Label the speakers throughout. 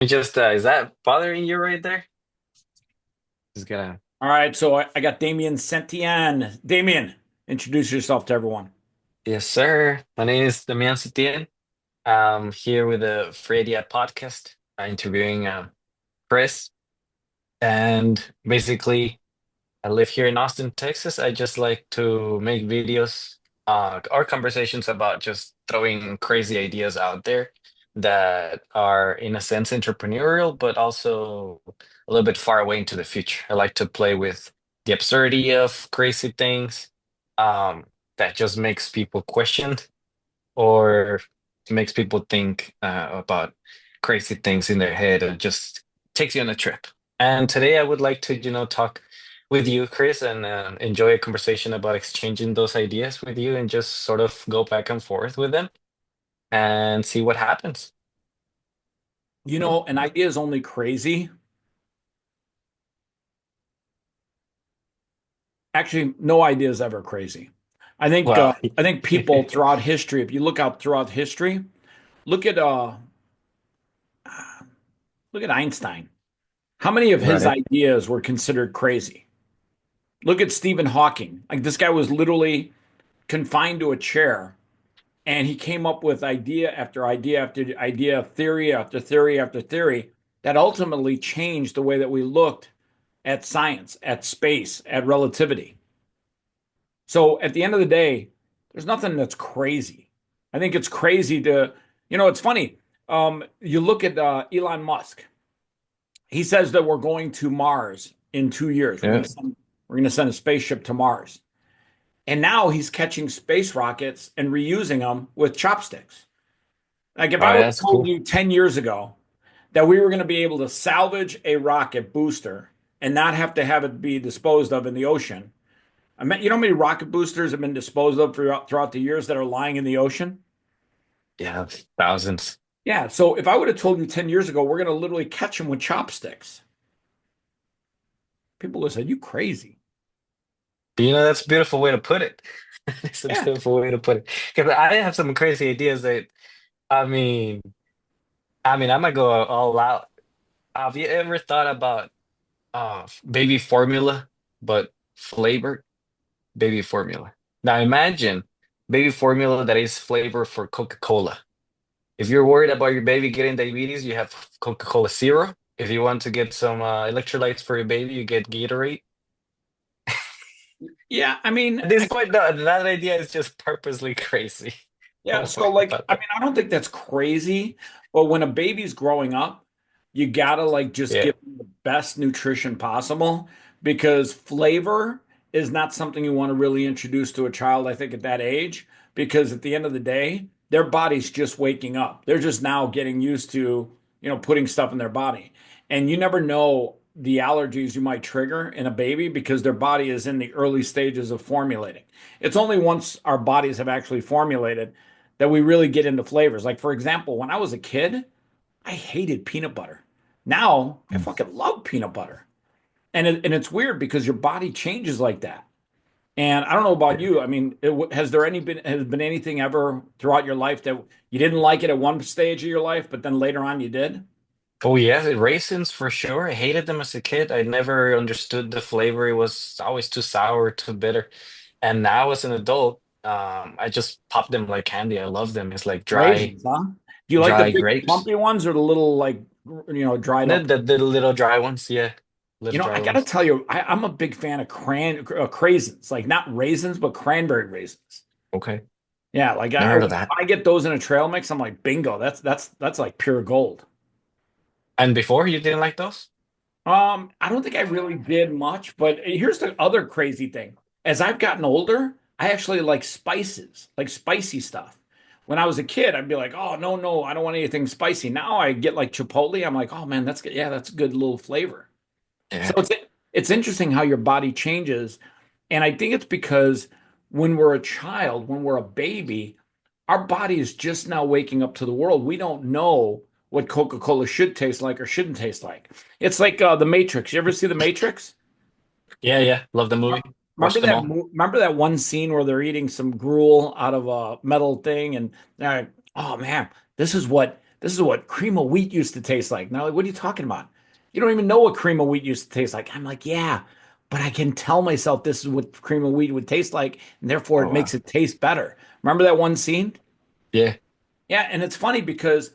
Speaker 1: Is that bothering you right there? Just gonna.
Speaker 2: All right, so I got Damian Setien. Damian, introduce yourself to everyone.
Speaker 1: Yes, sir. My name is Damian Setien. I'm here with the Free Idea podcast, interviewing Chris. And basically, I live here in Austin, Texas. I just like to make videos or conversations about just throwing crazy ideas out there that are, in a sense, entrepreneurial, but also a little bit far away into the future. I like to play with the absurdity of crazy things um, that just makes people question or makes people think about crazy things in their head and just takes you on a trip. And today I would like to, talk with you, Chris, and enjoy a conversation about exchanging those ideas with you and just sort of go back and forth with them and see what happens.
Speaker 2: You know, an idea is only crazy. Actually, no idea is ever crazy. I think uh,
Speaker 1: Well,
Speaker 2: I think people throughout history, if you look out throughout history, look at uh look at Einstein. How many of his
Speaker 1: right.
Speaker 2: ideas were considered crazy? Look at Stephen Hawking. Like this guy was literally confined to a chair and he came up with idea after idea after idea, theory after theory after theory that ultimately changed the way that we looked at science, at space, at relativity. So at the end of the day, there's nothing that's crazy. I think it's crazy it's funny. You look at Elon Musk. He says that we're going to Mars in 2 years.
Speaker 1: Yeah.
Speaker 2: We're going to send a spaceship to Mars. And now he's catching space rockets and reusing them with chopsticks. Like if
Speaker 1: All
Speaker 2: I
Speaker 1: right,
Speaker 2: would have
Speaker 1: that's
Speaker 2: told
Speaker 1: cool.
Speaker 2: you 10 years ago that we were going to be able to salvage a rocket booster and not have to have it be disposed of in the ocean. You know how many rocket boosters have been disposed of throughout the years that are lying in the ocean?
Speaker 1: Yeah, thousands.
Speaker 2: Yeah. So if I would have told you 10 years ago, we're going to literally catch them with chopsticks, people would have said, you crazy.
Speaker 1: But, that's a beautiful way to put it. It's a
Speaker 2: Yeah.
Speaker 1: beautiful way to put it. Because I have some crazy ideas that, I mean, I might go all out. Have you ever thought about baby formula, but flavored baby formula? Now imagine baby formula that is flavored for Coca-Cola. If you're worried about your baby getting diabetes, you have Coca-Cola Zero. If you want to get some electrolytes for your baby, you get Gatorade.
Speaker 2: Yeah. I mean,
Speaker 1: At this point, no, that idea is just purposely crazy.
Speaker 2: yeah,
Speaker 1: Don't
Speaker 2: so
Speaker 1: worry
Speaker 2: like
Speaker 1: about
Speaker 2: I
Speaker 1: that.
Speaker 2: mean I don't think that's crazy, but when a baby's growing up, you gotta like just
Speaker 1: Yeah.
Speaker 2: give them the best nutrition possible because flavor is not something you want to really introduce to a child, I think, at that age, because at the end of the day, their body's just waking up. They're just now getting used to, putting stuff in their body. And you never know the allergies you might trigger in a baby because their body is in the early stages of formulating. It's only once our bodies have actually formulated that we really get into flavors. Like, for example, when I was a kid, I hated peanut butter. Now I
Speaker 1: Mm.
Speaker 2: fucking love peanut butter. And it's weird because your body changes like that. And I don't know about
Speaker 1: Yeah.
Speaker 2: you. I mean, has been anything ever throughout your life that you didn't like it at one stage of your life, but then later on you did?
Speaker 1: Oh yes, raisins for sure. I hated them as a kid. I never understood the flavor. It was always too sour, too bitter. And now as an adult, I just pop them like candy. I love them. It's like
Speaker 2: Raisins, huh? Do you like the
Speaker 1: dry
Speaker 2: big
Speaker 1: grapes.
Speaker 2: clumpy ones or the little like dried
Speaker 1: The,
Speaker 2: up?
Speaker 1: the, the little dry ones, yeah.
Speaker 2: You
Speaker 1: Little
Speaker 2: know, I
Speaker 1: dry
Speaker 2: gotta
Speaker 1: ones.
Speaker 2: tell you, I'm a big fan of craisins, like not raisins, but cranberry raisins.
Speaker 1: Okay.
Speaker 2: Yeah, like
Speaker 1: Never heard of that.
Speaker 2: I get those in a trail mix, I'm like, bingo, that's like pure gold.
Speaker 1: And before you didn't like those?
Speaker 2: I don't think I really did much, but here's the other crazy thing. As I've gotten older, I actually like spices, like spicy stuff. When I was a kid, I'd be like, oh no, no, I don't want anything spicy. Now I get like Chipotle. I'm like, oh man, that's good. Yeah, that's a good little flavor. So
Speaker 1: Yeah.
Speaker 2: it's interesting how your body changes. And I think it's because when we're a child, when we're a baby, our body is just now waking up to the world. We don't know what Coca-Cola should taste like or shouldn't taste like. It's like The Matrix. You ever see The Matrix?
Speaker 1: Yeah, yeah. Love the movie.
Speaker 2: Remember
Speaker 1: Watch them all.
Speaker 2: remember that one scene where they're eating some gruel out of a metal thing and they're like, oh man, this is what This is what cream of wheat used to taste like. Now, like, what are you talking about? You don't even know what cream of wheat used to taste like. I'm like, yeah, but I can tell myself this is what cream of wheat would taste like, and therefore
Speaker 1: Oh
Speaker 2: it
Speaker 1: wow.
Speaker 2: makes it taste better. Remember that one scene?
Speaker 1: Yeah.
Speaker 2: Yeah, and it's funny because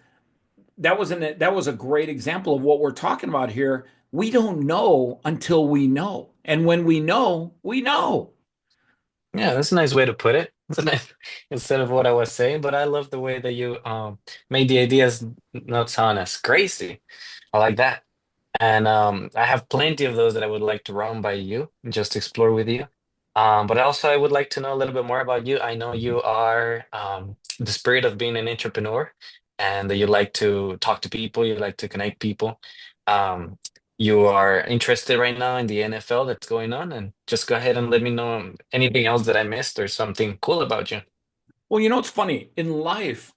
Speaker 2: that was a great example of what we're talking about here. We don't know until we know. And when we know, we know.
Speaker 1: Yeah, that's a nice way to put it. It's a nice, instead of what I was saying, but I love the way that you made the ideas not sound as crazy. I like that. And I have plenty of those that I would like to run by you, just explore with you. But also, I would like to know a little bit more about you. I know you are the spirit of being an entrepreneur, and that you like to talk to people, you like to connect people. Um, you are interested right now in the NFL that's going on, and just go ahead and let me know anything else that I missed or something cool about you.
Speaker 2: Well, you know, it's funny. In life,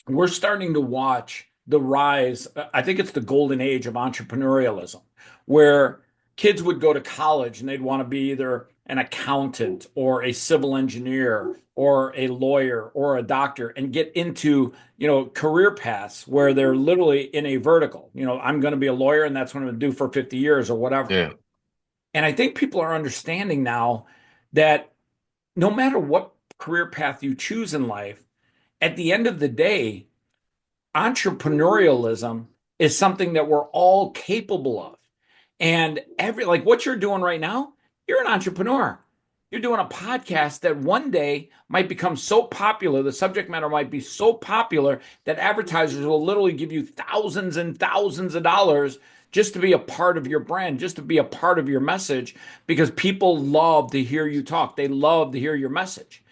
Speaker 2: we're starting to watch the rise. I think it's the golden age of entrepreneurialism, where kids would go to college and they'd want to be either an accountant or a civil engineer or a lawyer or a doctor and get into, career paths where they're literally in a vertical. I'm going to be a lawyer and that's what I'm going to do for 50 years or whatever.
Speaker 1: Yeah.
Speaker 2: And I think people are understanding now that no matter what career path you choose in life, at the end of the day, entrepreneurialism is something that we're all capable of. And like what you're doing right now, you're an entrepreneur. You're doing a podcast that one day might become so popular, the subject matter might be so popular that advertisers will literally give you thousands and thousands of dollars just to be a part of your brand, just to be a part of your message, because people love to hear you talk. They love to hear your message,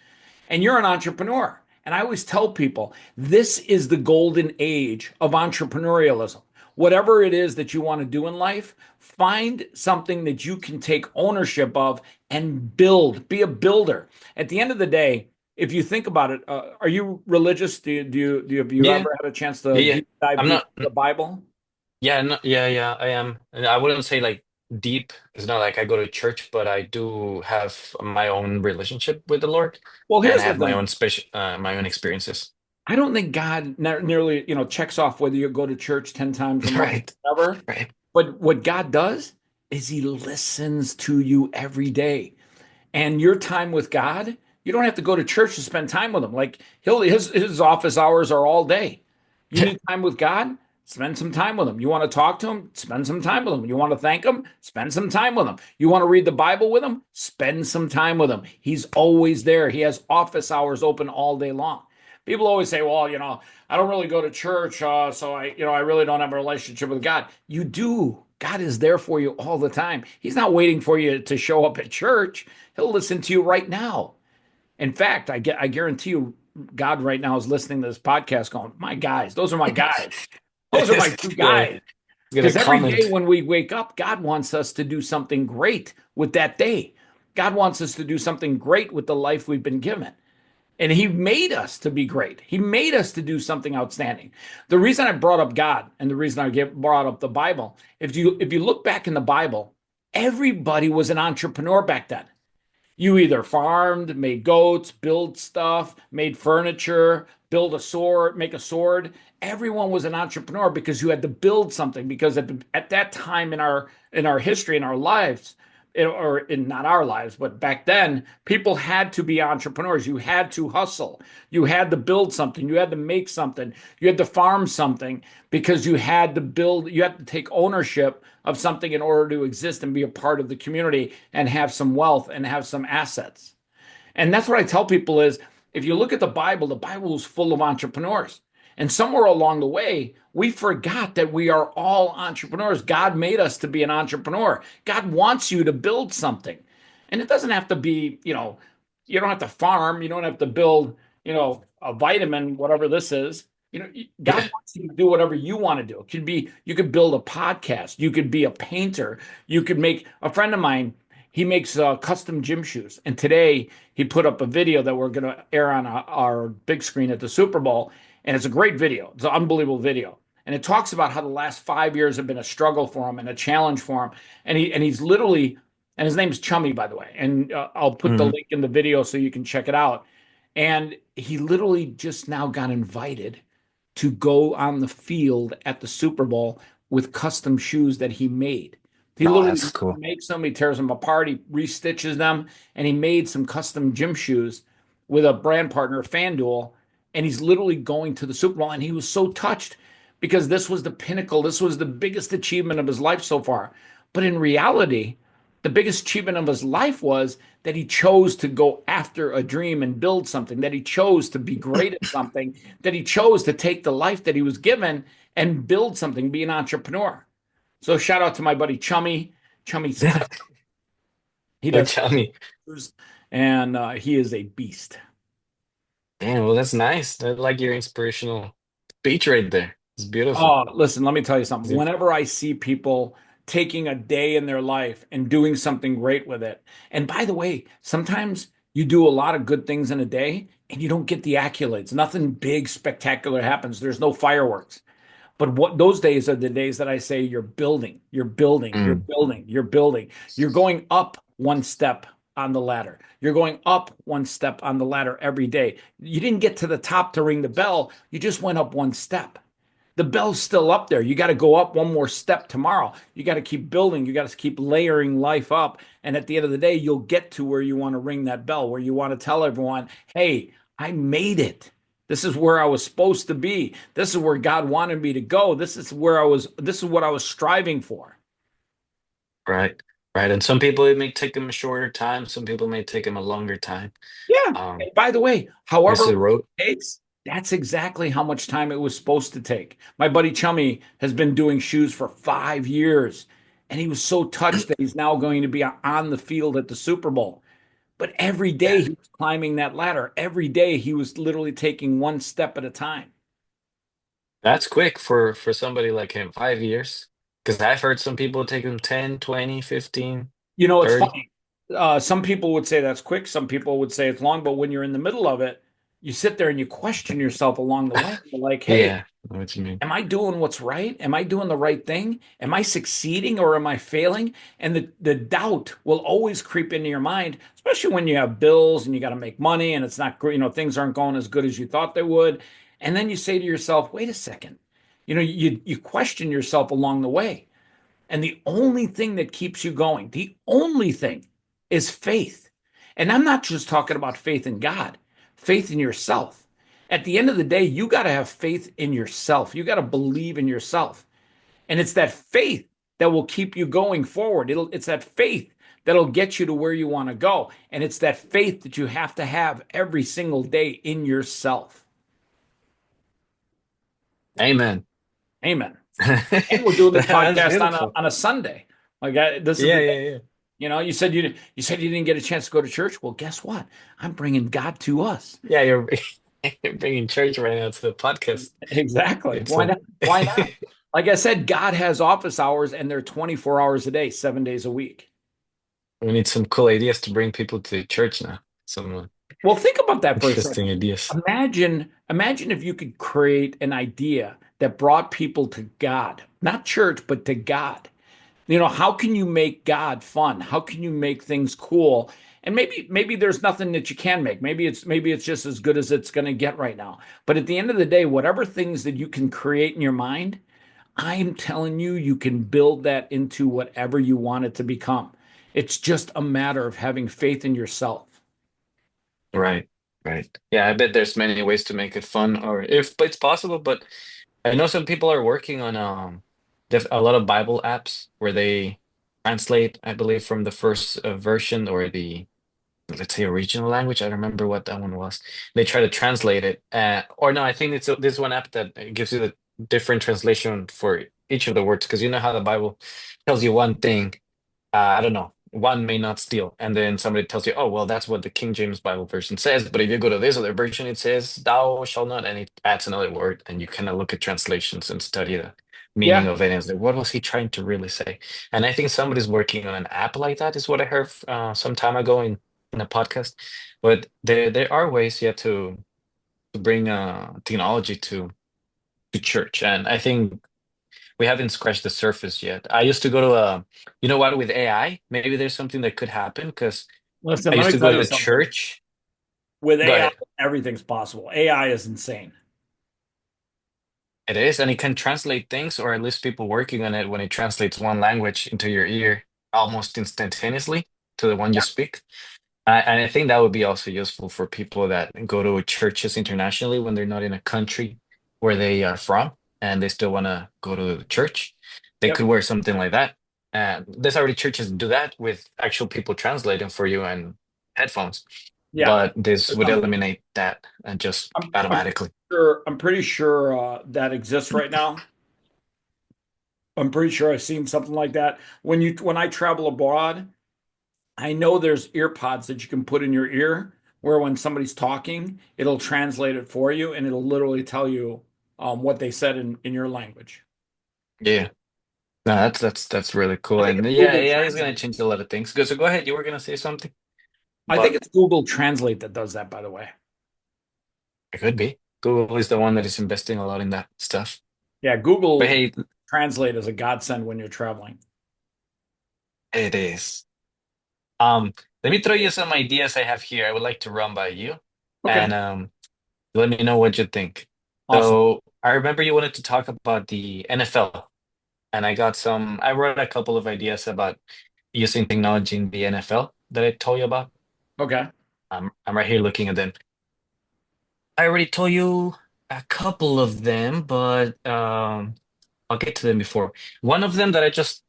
Speaker 2: and you're an entrepreneur. And I always tell people this is the golden age of entrepreneurialism. Whatever it is that you want to do in life, find something that you can take ownership of and build. Be a builder. At the end of the day, if you think about it, are you religious? Have you
Speaker 1: Yeah.
Speaker 2: ever had a chance to
Speaker 1: Yeah.
Speaker 2: dive
Speaker 1: I'm
Speaker 2: deep
Speaker 1: not.
Speaker 2: into the Bible?
Speaker 1: Yeah, no, yeah, I am. And I wouldn't say like deep. It's not like I go to church, but I do have my own relationship with the Lord,
Speaker 2: Well,
Speaker 1: and
Speaker 2: here's
Speaker 1: I
Speaker 2: the
Speaker 1: have my
Speaker 2: thing.
Speaker 1: own special, my own experiences.
Speaker 2: I don't think God nearly, checks off whether you go to church 10 times a month,
Speaker 1: Right,
Speaker 2: whatever.
Speaker 1: right.
Speaker 2: But what God does is he listens to you every day. And your time with God, you don't have to go to church to spend time with him. Like his office hours are all day. You
Speaker 1: Yeah,
Speaker 2: need time with God, spend some time with him. You want to talk to him, spend some time with him. You want to thank him, spend some time with him. You want to read the Bible with him, spend some time with him. He's always there. He has office hours open all day long. People always say, well, I don't really go to church, so I really don't have a relationship with God. You do. God is there for you all the time. He's not waiting for you to show up at church. He'll listen to you right now. In fact, I guarantee you, God right now is listening to this podcast, going, "My guys, those are my guys. Those are my two guys."
Speaker 1: it's gonna
Speaker 2: Because every day
Speaker 1: comment.
Speaker 2: when we wake up, God wants us to do something great with that day. God wants us to do something great with the life we've been given. And he made us to be great. He made us to do something outstanding. The reason I brought up God and the reason brought up the Bible, if you look back in the Bible, everybody was an entrepreneur back then. You either farmed, made goats, built stuff, made furniture, build a sword, make a sword. Everyone was an entrepreneur because you had to build something. Because at that time in our history, in our lives, or in not our lives, but back then, people had to be entrepreneurs. You had to hustle. You had to build something. You had to make something. You had to farm something because you had to build, you had to take ownership of something in order to exist and be a part of the community and have some wealth and have some assets. And that's what I tell people is if you look at the Bible is full of entrepreneurs. And somewhere along the way, we forgot that we are all entrepreneurs. God made us to be an entrepreneur. God wants you to build something. And it doesn't have to be, you don't have to farm, you don't have to build, a vitamin, whatever this is. God
Speaker 1: Yeah,
Speaker 2: wants you to do whatever you want to do. It could be you could build a podcast, you could be a painter, you could make a friend of mine, he makes custom gym shoes. And today he put up a video that we're going to air on our big screen at the Super Bowl. And it's a great video. It's an unbelievable video. And it talks about how the last 5 years have been a struggle for him and a challenge for him. And he's literally, and his name's Chummy, by the way. And I'll put the
Speaker 1: mhm.
Speaker 2: link in the video so you can check it out. And he literally just now got invited to go on the field at the Super Bowl with custom shoes that he made. He
Speaker 1: Oh,
Speaker 2: literally
Speaker 1: that's cool.
Speaker 2: makes them, he tears them apart, he restitches them, and he made some custom gym shoes with a brand partner, FanDuel. And he's literally going to the Super Bowl. And he was so touched because this was the pinnacle. This was the biggest achievement of his life so far. But in reality, the biggest achievement of his life was that he chose to go after a dream and build something, that he chose to be great at something, that he chose to take the life that he was given and build something, be an entrepreneur. So shout out to my buddy Chummy. Chummy's he
Speaker 1: Oh,
Speaker 2: does
Speaker 1: tell me.
Speaker 2: and he is a beast.
Speaker 1: Damn, well, that's nice. I like your inspirational speech right there. It's beautiful.
Speaker 2: Oh, listen, let me tell you something.
Speaker 1: Is
Speaker 2: Whenever I see people taking a day in their life and doing something great with it, and by the way, sometimes you do a lot of good things in a day and you don't get the accolades. Nothing big, spectacular happens. There's no fireworks. But what those days are the days that I say you're building, you're building, you're
Speaker 1: Mm,
Speaker 2: building, you're building. You're going up one step on the ladder. You're going up one step on the ladder every day. You didn't get to the top to ring the bell. You just went up one step. The bell's still up there. You got to go up one more step tomorrow. You got to keep building. You got to keep layering life up. And at the end of the day, you'll get to where you want to ring that bell, where you want to tell everyone, hey, I made it. This is where I was supposed to be. This is where God wanted me to go. This is what I was striving for.
Speaker 1: right, right. And some people, it may take them a shorter time. Some people may take them a longer time.
Speaker 2: Yeah.
Speaker 1: Um,
Speaker 2: And by the way,
Speaker 1: there's
Speaker 2: however
Speaker 1: a
Speaker 2: long
Speaker 1: road.
Speaker 2: it takes, that's exactly how much time it was supposed to take. My buddy Chummy has been doing shoes for 5 years, and he was so touched that he's now going to be on the field at the Super Bowl. But every day
Speaker 1: Yeah,
Speaker 2: he was climbing that ladder. Every day he was literally taking one step at a time.
Speaker 1: that's quick for somebody like him. 5 years. Because I've heard some people take them 10, 20, 15,
Speaker 2: You know, it's
Speaker 1: 30.
Speaker 2: funny. Some people would say that's quick. Some people would say it's long. But when you're in the middle of it, you sit there and you question yourself along the way. You're like, hey,
Speaker 1: Yeah, I know what you mean.
Speaker 2: am I doing what's right? Am I doing the right thing? Am I succeeding or am I failing? And the doubt will always creep into your mind, especially when you have bills and you got to make money and it's not, things aren't going as good as you thought they would. And then you say to yourself, wait a second. You question yourself along the way. And the only thing that keeps you going, the only thing is faith. And I'm not just talking about faith in God, faith in yourself. At the end of the day, you got to have faith in yourself. You got to believe in yourself. And it's that faith that will keep you going forward. It's that faith that'll get you to where you want to go. And it's that faith that you have to have every single day in yourself.
Speaker 1: Amen.
Speaker 2: Amen. And we're doing this
Speaker 1: That's
Speaker 2: podcast
Speaker 1: beautiful.
Speaker 2: on a Sunday. This is
Speaker 1: Yeah,
Speaker 2: the
Speaker 1: yeah, yeah.
Speaker 2: you said you didn't get a chance to go to church. Well, guess what? I'm bringing God to us.
Speaker 1: Yeah, you're, you're bringing church right now to the podcast.
Speaker 2: Exactly.
Speaker 1: It's
Speaker 2: Why
Speaker 1: a
Speaker 2: not? Why not? Like I said, God has office hours and they're 24 hours a day, 7 days a week.
Speaker 1: we need some cool ideas to bring people to church now. Some
Speaker 2: Well, think about that for a
Speaker 1: interesting
Speaker 2: second.
Speaker 1: ideas.
Speaker 2: Imagine if you could create an idea that brought people to God, not church, but to God. How can you make God fun? How can you make things cool? And maybe there's nothing that you can make. Maybe it's just as good as it's going to get right now. But at the end of the day, whatever things that you can create in your mind, I'm telling you, you can build that into whatever you want it to become. It's just a matter of having faith in yourself.
Speaker 1: Right, right. Yeah, I bet there's many ways to make it fun, or if it's possible. But I know some people are working on a lot of Bible apps where they translate, I believe, from the first version or the, let's say, original language. I don't remember what that one was. They try to translate it, or no, I think it's this one app that gives you the different translation for each of the words, because you know how the Bible tells you one thing. I don't know, one may not steal, and then somebody tells you, oh, well, that's what the King James Bible version says. But if you go to this other version, it says, thou shalt not, and it adds another word, and you kind of look at translations and study the meaning
Speaker 2: Yeah.
Speaker 1: of it. And it's like, what was he trying to really say? And I think somebody's working on an app like that, is what I heard some time ago in a podcast. But there are ways, yeah, to bring technology to church, and I think we haven't scratched the surface yet. I used to go to you know what, with AI, maybe there's something that could happen because
Speaker 2: Listen,
Speaker 1: I
Speaker 2: let
Speaker 1: used
Speaker 2: me
Speaker 1: to go
Speaker 2: tell you
Speaker 1: to
Speaker 2: something.
Speaker 1: church.
Speaker 2: With
Speaker 1: Go
Speaker 2: AI,
Speaker 1: ahead.
Speaker 2: everything's possible. AI is insane.
Speaker 1: It is, and it can translate things, or at least people working on it when it translates one language into your ear almost instantaneously to the one you
Speaker 2: Yeah.
Speaker 1: speak. And I think that would be also useful for people that go to churches internationally when they're not in a country where they are from and they still want to go to the church. They
Speaker 2: Yep.
Speaker 1: could wear something like that. There's already churches that do that with actual people translating for you and headphones,
Speaker 2: Yeah.
Speaker 1: but this
Speaker 2: There's
Speaker 1: would eliminate that and just
Speaker 2: I'm
Speaker 1: automatically.
Speaker 2: sure that exists right now. I'm pretty sure I've seen something like that. When I travel abroad, I know there's ear pods that you can put in your ear where when somebody's talking, it'll translate it for you and it'll literally tell you what they said in your language.
Speaker 1: Yeah. No, that's really
Speaker 2: I
Speaker 1: cool.
Speaker 2: think
Speaker 1: And
Speaker 2: it's
Speaker 1: yeah,
Speaker 2: Google
Speaker 1: AI is gonna
Speaker 2: Translate.
Speaker 1: change a lot of things. So go ahead, you were gonna say something,
Speaker 2: I think
Speaker 1: but
Speaker 2: it's Google Translate that does that, by the way.
Speaker 1: it could be. Google is the one that is investing a lot in that stuff.
Speaker 2: Yeah,
Speaker 1: But
Speaker 2: Google
Speaker 1: hey,
Speaker 2: Translate is a godsend when you're traveling.
Speaker 1: it is. Let me throw you some ideas I have here. I would like to run by you,
Speaker 2: Okay,
Speaker 1: and let me know what you think.
Speaker 2: awesome.
Speaker 1: So I remember you wanted to talk about the NFL, and I got some. I wrote a couple of ideas about using technology in the NFL that I told you about.
Speaker 2: Okay.
Speaker 1: I'm right here looking at them. I already told you a couple of them, but I'll get to them before. One of them that I just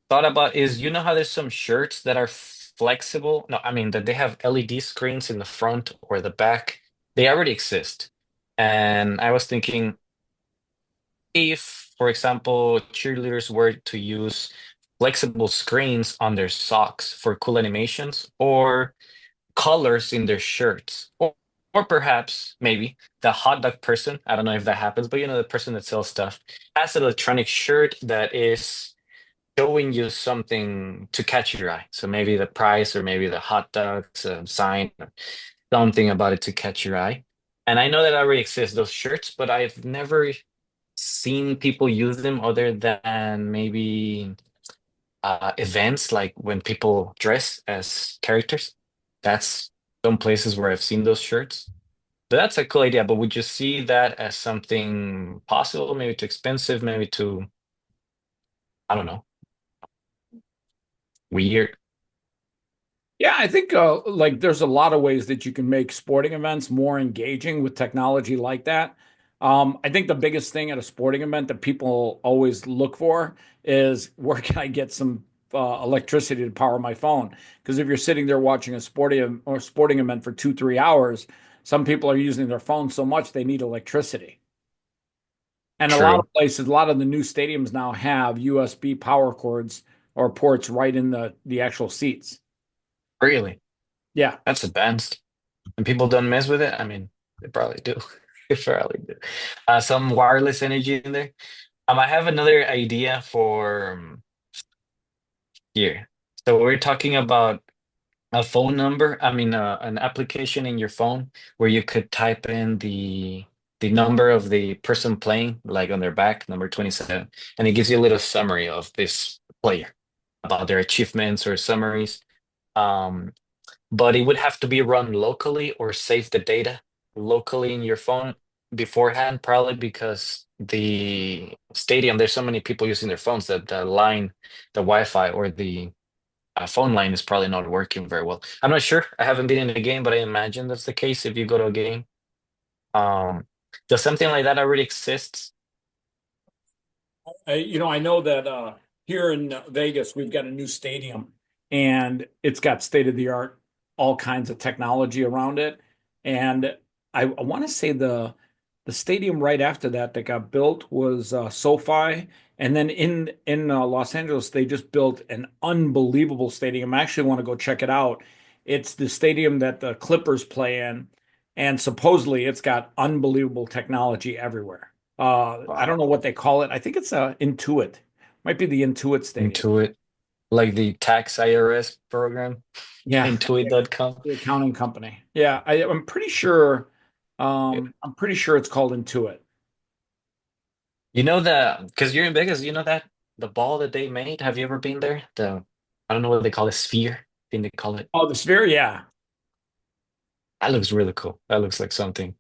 Speaker 1: thought about is you know how there's some shirts that are flexible? No, I mean that they have LED screens in the front or the back. They already exist. And I was thinking if, for example, cheerleaders were to use flexible screens on their socks for cool animations or colors in their shirts. Or perhaps, maybe, the hot dog person, I don't know if that happens, but you know, the person that sells stuff has an electronic shirt that is showing you something to catch your eye. So maybe the price or maybe the hot dogs sign, or something about it to catch your eye. And I know that already exists, those shirts, but I've never seen people use them other than maybe events like when people dress as characters. That's some places where I've seen those shirts. So that's a cool idea, but would you see that as something possible, maybe too expensive, maybe too, I don't know, weird?
Speaker 2: Yeah, I think like there's a lot of ways that you can make sporting events more engaging with technology like that. I think the biggest thing at a sporting event that people always look for is where can I get some electricity to power my phone? Because if you're sitting there watching a sporting event for 2, 3 hours, some people are using their phone so much they need electricity. And a lot of
Speaker 1: True.
Speaker 2: places, a lot of the new stadiums now have USB power cords or ports right in the actual seats.
Speaker 1: Really?
Speaker 2: Yeah.
Speaker 1: That's advanced. And people don't mess with it? I mean, they probably do. They probably do. Some wireless energy in there. I have another idea for here. So we're talking about a phone number, I mean, an application in your phone where you could type in the number of the person playing, like on their back, number 27, and it gives you a little summary of this player about their achievements or summaries. Um, but it would have to be run locally or save the data locally in your phone beforehand, probably because the stadium, there's so many people using their phones that the line, the Wi-Fi or the phone line is probably not working very well. I'm not sure. I haven't been in a game, but I imagine that's the case if you go to a game. Um, does something like that already exist?
Speaker 2: I know that here in Vegas, we've got a new stadium and it's got state of the art, all kinds of technology around it. And I want to say the stadium right after that that got built was SoFi. And then in Los Angeles, they just built an unbelievable stadium. I actually want to go check it out. It's the stadium that the Clippers play in, and supposedly it's got unbelievable technology everywhere. I don't
Speaker 1: Wow.
Speaker 2: know what they call it. I think it's Intuit. Might be the Intuit Stadium.
Speaker 1: Intuit, like the tax IRS program,
Speaker 2: Yeah,
Speaker 1: Intuit.com.
Speaker 2: the accounting company. Yeah, I'm pretty sure. I'm pretty sure it's called Intuit.
Speaker 1: You know the because you're in Vegas, you know that the ball that they made. Have you ever been there? I don't know what they call it, sphere. I think they call it.
Speaker 2: Oh, the Sphere. Yeah,
Speaker 1: That looks really cool. That looks like something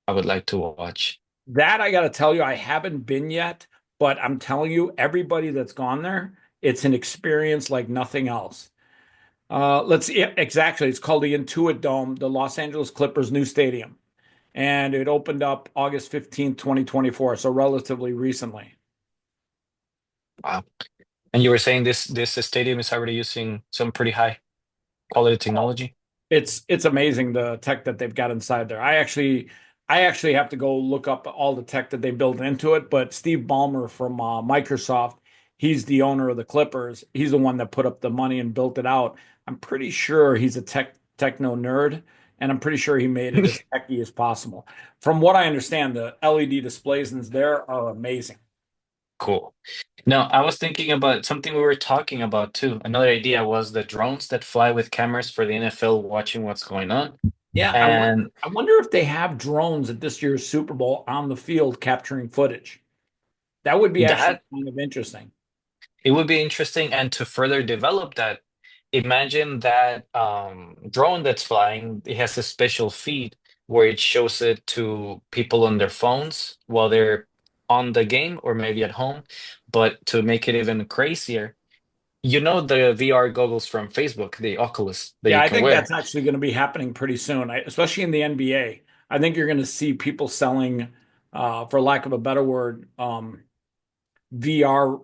Speaker 1: I would like to watch.
Speaker 2: That I got to tell you, I haven't been yet, but I'm telling you, everybody that's gone there, it's an experience like nothing else. Let's see, yeah, exactly. It's called the Intuit Dome, the Los Angeles Clippers' new stadium, and it opened up August 15th, 2024, so relatively recently.
Speaker 1: Wow. And you were saying this stadium is already using some pretty high quality technology.
Speaker 2: It's amazing the tech that they've got inside there. I actually have to go look up all the tech that they built into it, but Steve Ballmer from Microsoft, he's the owner of the Clippers. He's the one that put up the money and built it out. I'm pretty sure he's a techno nerd, and I'm pretty sure he made it as techy as possible. From what I understand, the LED displays in there are amazing.
Speaker 1: Cool. Now, I was thinking about something we were talking about too. Another idea was the drones that fly with cameras for the NFL watching what's going on.
Speaker 2: Yeah, I wonder,
Speaker 1: And
Speaker 2: I wonder if they have drones at this year's Super Bowl on the field capturing footage. That would be actually
Speaker 1: that
Speaker 2: kind of interesting.
Speaker 1: it would be interesting. And to further develop that, imagine that drone that's flying, it has a special feed where it shows it to people on their phones while they're on the game or maybe at home. But to make it even crazier, you know the VR goggles from Facebook, the Oculus that
Speaker 2: Yeah,
Speaker 1: you
Speaker 2: I
Speaker 1: can
Speaker 2: think that's
Speaker 1: wear.
Speaker 2: actually going to be happening pretty soon, especially in the NBA. I think you're going to see people selling, for lack of a better word, VR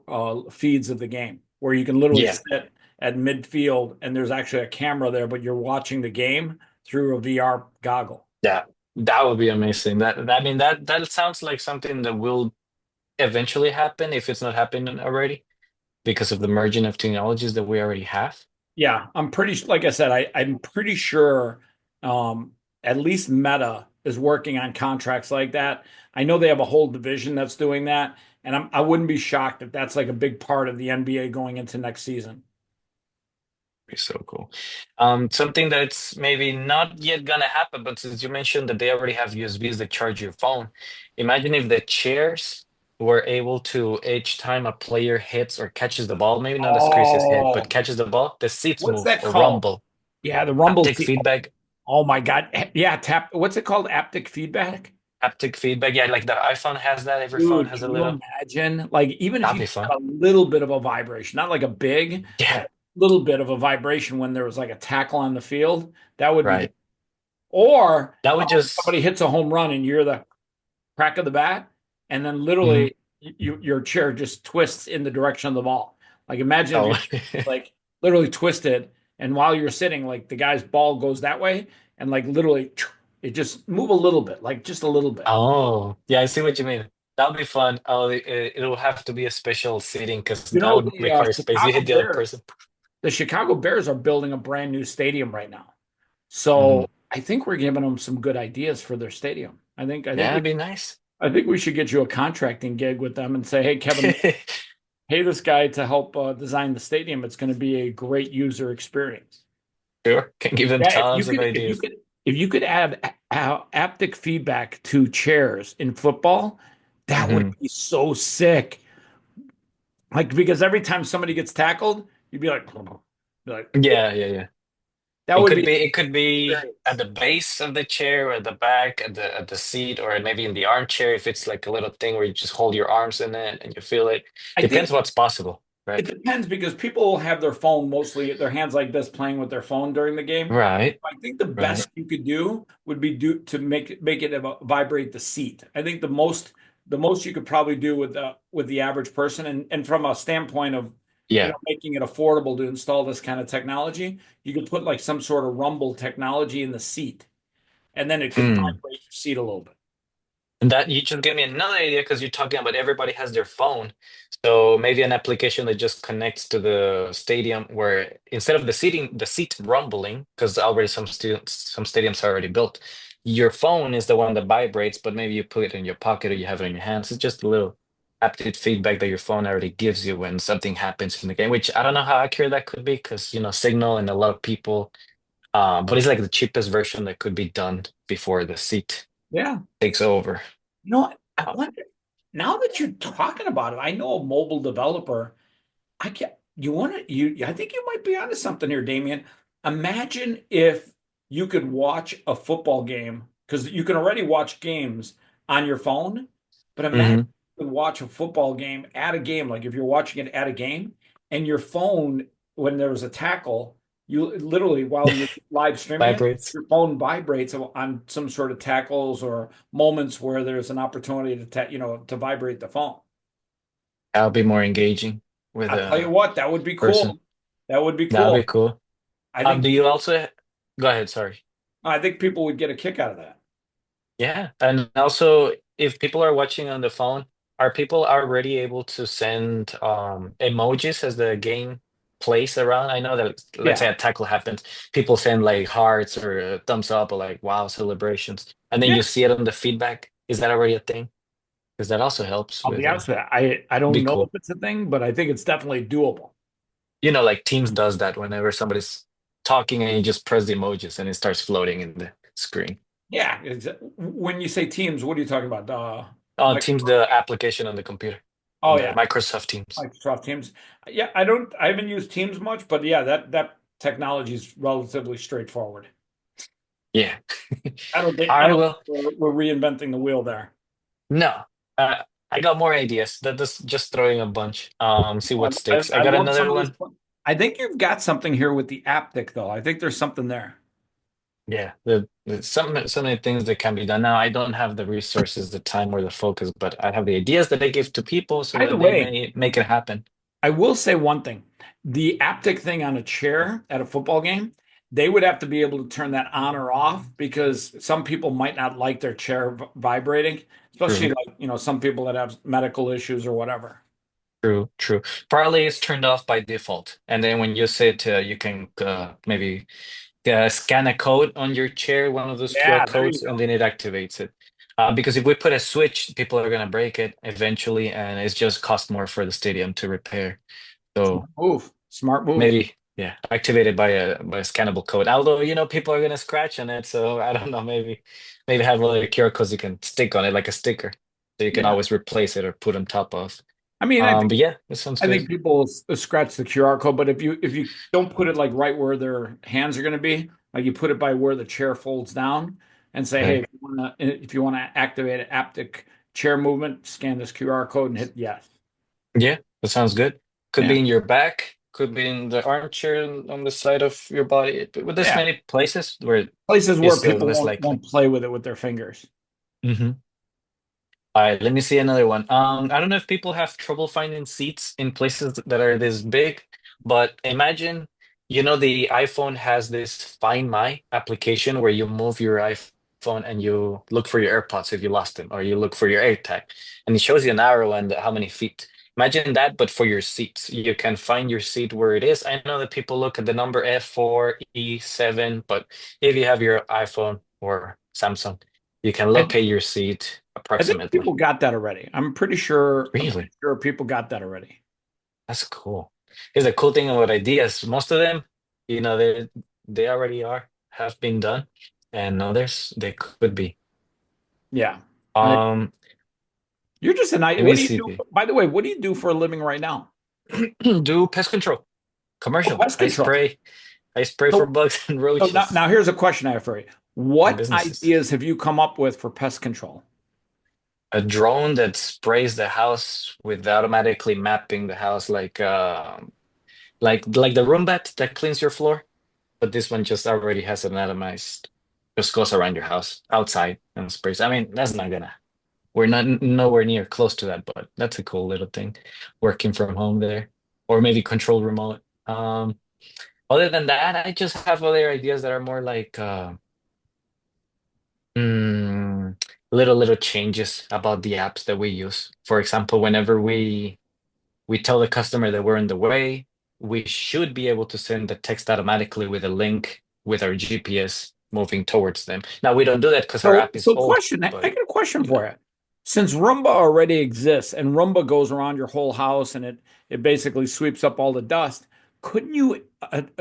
Speaker 2: feeds of the game, where you can literally
Speaker 1: Yeah.
Speaker 2: sit at midfield and there's actually a camera there, but you're watching the game through a VR goggle.
Speaker 1: Yeah, that would be amazing. I mean that sounds like something that will eventually happen if it's not happening already because of the merging of technologies that we already have.
Speaker 2: Yeah, like I said, I'm pretty sure um, at least Meta is working on contracts like that. I know they have a whole division that's doing that, and I wouldn't be shocked if that's like a big part of the NBA going into next season.
Speaker 1: Be so cool. Something that's maybe not yet gonna happen, but since you mentioned that they already have USBs that charge your phone, imagine if the chairs were able to each time a player hits or catches the ball, maybe not as crazy as hit, but
Speaker 2: Oh,
Speaker 1: catches the ball, the seats
Speaker 2: what's
Speaker 1: move
Speaker 2: that
Speaker 1: or
Speaker 2: called?
Speaker 1: rumble.
Speaker 2: Yeah, the Rumble
Speaker 1: Haptic
Speaker 2: seat.
Speaker 1: feedback,
Speaker 2: Oh my God. Yeah, tap. What's it called? Aptic feedback?
Speaker 1: haptic feedback. Yeah, like the iPhone has that. Every phone
Speaker 2: Dude,
Speaker 1: has a
Speaker 2: can you
Speaker 1: little.
Speaker 2: imagine? Like, even if
Speaker 1: That'd
Speaker 2: you
Speaker 1: be
Speaker 2: just
Speaker 1: fun.
Speaker 2: got a little bit of a vibration, not like a big, but
Speaker 1: Yeah,
Speaker 2: a little bit of a vibration when there was like a tackle on the field, that would be.
Speaker 1: right.
Speaker 2: Or
Speaker 1: That would just.
Speaker 2: somebody hits a home run and you're the crack of the bat, and then
Speaker 1: Mhm.
Speaker 2: literally your chair just twists in the direction of the ball. Like, imagine if
Speaker 1: Oh,
Speaker 2: your chair like literally twisted, and while you're sitting, like the guy's ball goes that way, and like literally it just move a little bit, like just a little bit.
Speaker 1: oh, yeah. I see what you mean. That would be fun. Oh, it'll have to be a special seating because
Speaker 2: You
Speaker 1: that
Speaker 2: know,
Speaker 1: would
Speaker 2: the
Speaker 1: require space. You
Speaker 2: Chicago
Speaker 1: hit the other
Speaker 2: Bears,
Speaker 1: person.
Speaker 2: the Chicago Bears are building a brand new stadium right now.
Speaker 1: Hmm.
Speaker 2: So I think we're giving them some good ideas for their stadium.
Speaker 1: Yeah, it'd be nice.
Speaker 2: I think we should get you a contracting gig with them and say, hey, Kevin, pay this guy to help design the stadium. It's going to be a great user experience.
Speaker 1: Sure, can give them
Speaker 2: Yeah,
Speaker 1: tons of ideas.
Speaker 2: if you could add haptic feedback to chairs in football, that would
Speaker 1: Hmm.
Speaker 2: be so sick. Like, because every time somebody gets tackled, you'd be like,
Speaker 1: Yeah, yeah, yeah.
Speaker 2: that would be an
Speaker 1: It could be at
Speaker 2: experience.
Speaker 1: the base of the chair or at the back at the seat or maybe in the armchair if it's like a little thing where you just hold your arms in it and you feel it.
Speaker 2: I think
Speaker 1: Depends what's possible,
Speaker 2: it
Speaker 1: right?
Speaker 2: depends because people will have their phone mostly their hands like this playing with their phone during the game.
Speaker 1: Right,
Speaker 2: I think the
Speaker 1: right.
Speaker 2: best you could do would be do to make it vibrate the seat. I think the most you could probably do with the average person, and from a standpoint of
Speaker 1: Yeah.
Speaker 2: making it affordable to install this kind of technology, you could put like some sort of rumble technology in the seat, and then it could
Speaker 1: Mm.
Speaker 2: vibrate your seat a little bit.
Speaker 1: And that you just gave me another idea because you're talking about everybody has their phone. So maybe an application that just connects to the stadium where instead of the seat rumbling, because already some stadiums are already built, your phone is the one that vibrates, but maybe you put it in your pocket or you have it in your hands. It's just a little haptic feedback that your phone already gives you when something happens in the game, which I don't know how accurate that could be because signal and a lot of people. But it's like the cheapest version that could be done before the seat
Speaker 2: Yeah.
Speaker 1: takes over.
Speaker 2: I wonder now that you're talking about it, I know a mobile developer. I can't. You want to? I think you might be onto something here, Damian. Imagine if you could watch a football game because you can already watch games on your phone. But imagine
Speaker 1: Hmm.
Speaker 2: you could watch a football game at a game, like if you're watching it at a game, and your phone, when there was a tackle, you literally while you're live streaming it,
Speaker 1: Vibrates.
Speaker 2: your phone vibrates on some sort of tackles or moments where there's an opportunity to to vibrate the phone.
Speaker 1: That'll be more engaging with
Speaker 2: I'll tell you
Speaker 1: a
Speaker 2: what, that would be
Speaker 1: person.
Speaker 2: cool. That would be
Speaker 1: That'll be
Speaker 2: cool.
Speaker 1: cool.
Speaker 2: I think
Speaker 1: Do you also go ahead? Sorry.
Speaker 2: I think people would get a kick out of that.
Speaker 1: Yeah, and also if people are watching on the phone, are people already able to send emojis as the game plays around? I know that let's say
Speaker 2: Yeah.
Speaker 1: a tackle happens, people send like hearts or thumbs up or like wow celebrations, and then
Speaker 2: Yeah.
Speaker 1: you see it on the feedback. Is that already a thing? Because that also helps
Speaker 2: I'll be
Speaker 1: with
Speaker 2: honest with you. I don't
Speaker 1: be
Speaker 2: know if
Speaker 1: cool.
Speaker 2: it's a thing, but I think it's definitely doable.
Speaker 1: Like Teams does that whenever somebody's talking and you just press the emojis and it starts floating in the screen.
Speaker 2: Yeah. When you say Teams, what are you talking about?
Speaker 1: On
Speaker 2: Like,
Speaker 1: Teams, the application on the computer, on
Speaker 2: oh
Speaker 1: the
Speaker 2: yeah,
Speaker 1: Microsoft Teams.
Speaker 2: Microsoft Teams. Yeah, I haven't used Teams much, but yeah, that technology is relatively straightforward.
Speaker 1: Yeah. All
Speaker 2: I
Speaker 1: right,
Speaker 2: don't think
Speaker 1: well,
Speaker 2: we're reinventing the wheel there.
Speaker 1: no. I got more ideas. That is just throwing a bunch. See what sticks. I
Speaker 2: I
Speaker 1: got
Speaker 2: love some
Speaker 1: another
Speaker 2: of these.
Speaker 1: one.
Speaker 2: I think you've got something here with the Aptic, though. I think there's something there.
Speaker 1: Yeah, there's so many things that can be done now. I don't have the resources, the time, or the focus, but I have the ideas that I give to people so
Speaker 2: By the
Speaker 1: that they
Speaker 2: way,
Speaker 1: may make it happen.
Speaker 2: I will say one thing. The Aptic thing on a chair at a football game, they would have to be able to turn that on or off because some people might not like their chair vibrating, especially
Speaker 1: True,
Speaker 2: like, some people that have medical issues or whatever.
Speaker 1: true, true. Probably it's turned off by default, and then when you sit, you can maybe scan a code on your chair, one of those QR
Speaker 2: Yeah, there you
Speaker 1: codes, and
Speaker 2: go.
Speaker 1: then it activates it. Because if we put a switch, people are gonna break it eventually, and it's just cost more for the stadium to repair. So
Speaker 2: Smart move. Smart move.
Speaker 1: maybe, yeah, activated by a scannable code. Although, people are gonna scratch on it, so I don't know. Maybe have other QR codes you can stick on it like a sticker, so you can
Speaker 2: Yeah.
Speaker 1: always replace it or put on top of.
Speaker 2: I mean,
Speaker 1: But yeah, this sounds
Speaker 2: I
Speaker 1: good.
Speaker 2: think people scratch the QR code, but if you don't put it like right where their hands are going to be, like you put it by where the chair folds down, and say, hey,
Speaker 1: Right.
Speaker 2: if you want to activate an aptic chair movement, scan this QR code and hit yes.
Speaker 1: Yeah, that sounds good. Could
Speaker 2: Yeah,
Speaker 1: be in your back, could be in the armchair on the side of your body. With this
Speaker 2: yeah.
Speaker 1: many places where
Speaker 2: Places where
Speaker 1: it's
Speaker 2: people
Speaker 1: less
Speaker 2: won't
Speaker 1: likely.
Speaker 2: play with it with their fingers.
Speaker 1: Hmm. All right, let me see another one. I don't know if people have trouble finding seats in places that are this big, but imagine, the iPhone has this Find My application where you move your iPhone and you look for your AirPods if you lost them, or you look for your AirTag, and it shows you an arrow and how many feet. Imagine that, but for your seats. You can find your seat where it is. I know that people look at the number F4, E7, but if you have your iPhone or Samsung, you can
Speaker 2: I,
Speaker 1: locate your seat
Speaker 2: I think
Speaker 1: approximately.
Speaker 2: people got that already. I'm pretty
Speaker 1: Really?
Speaker 2: sure people got that already.
Speaker 1: That's cool. Here's the cool thing about ideas. Most of them, they already have been done, and others they could be.
Speaker 2: Yeah. I,
Speaker 1: Um,
Speaker 2: you're just a night.
Speaker 1: Let me
Speaker 2: What do you
Speaker 1: see.
Speaker 2: do? By the way, what do you do for a living right now?
Speaker 1: Do pest control,
Speaker 2: Oh,
Speaker 1: commercial.
Speaker 2: pest control.
Speaker 1: I spray for
Speaker 2: So,
Speaker 1: bugs and
Speaker 2: so now,
Speaker 1: roaches
Speaker 2: now here's a question I have for you.
Speaker 1: in
Speaker 2: What
Speaker 1: businesses.
Speaker 2: ideas have you come up with for pest control?
Speaker 1: A drone that sprays the house with automatically mapping the house like the Roombat that cleans your floor. But this one just already has an atomized, just goes around your house outside and sprays. I mean, that's not gonna, we're not nowhere near close to that, but that's a cool little thing. Working from home there, or maybe control remote. Other than that, I just have other ideas that are more like mm, little changes about the apps that we use. For example, whenever we tell the customer that we're in the way, we should be able to send the text automatically with a link with our GPS moving towards them. Now we don't do that because our
Speaker 2: So,
Speaker 1: app is
Speaker 2: so
Speaker 1: old,
Speaker 2: question, I
Speaker 1: but
Speaker 2: got a question
Speaker 1: you know,
Speaker 2: for you. Since Roomba already exists and Roomba goes around your whole house and it basically sweeps up all the dust, couldn't you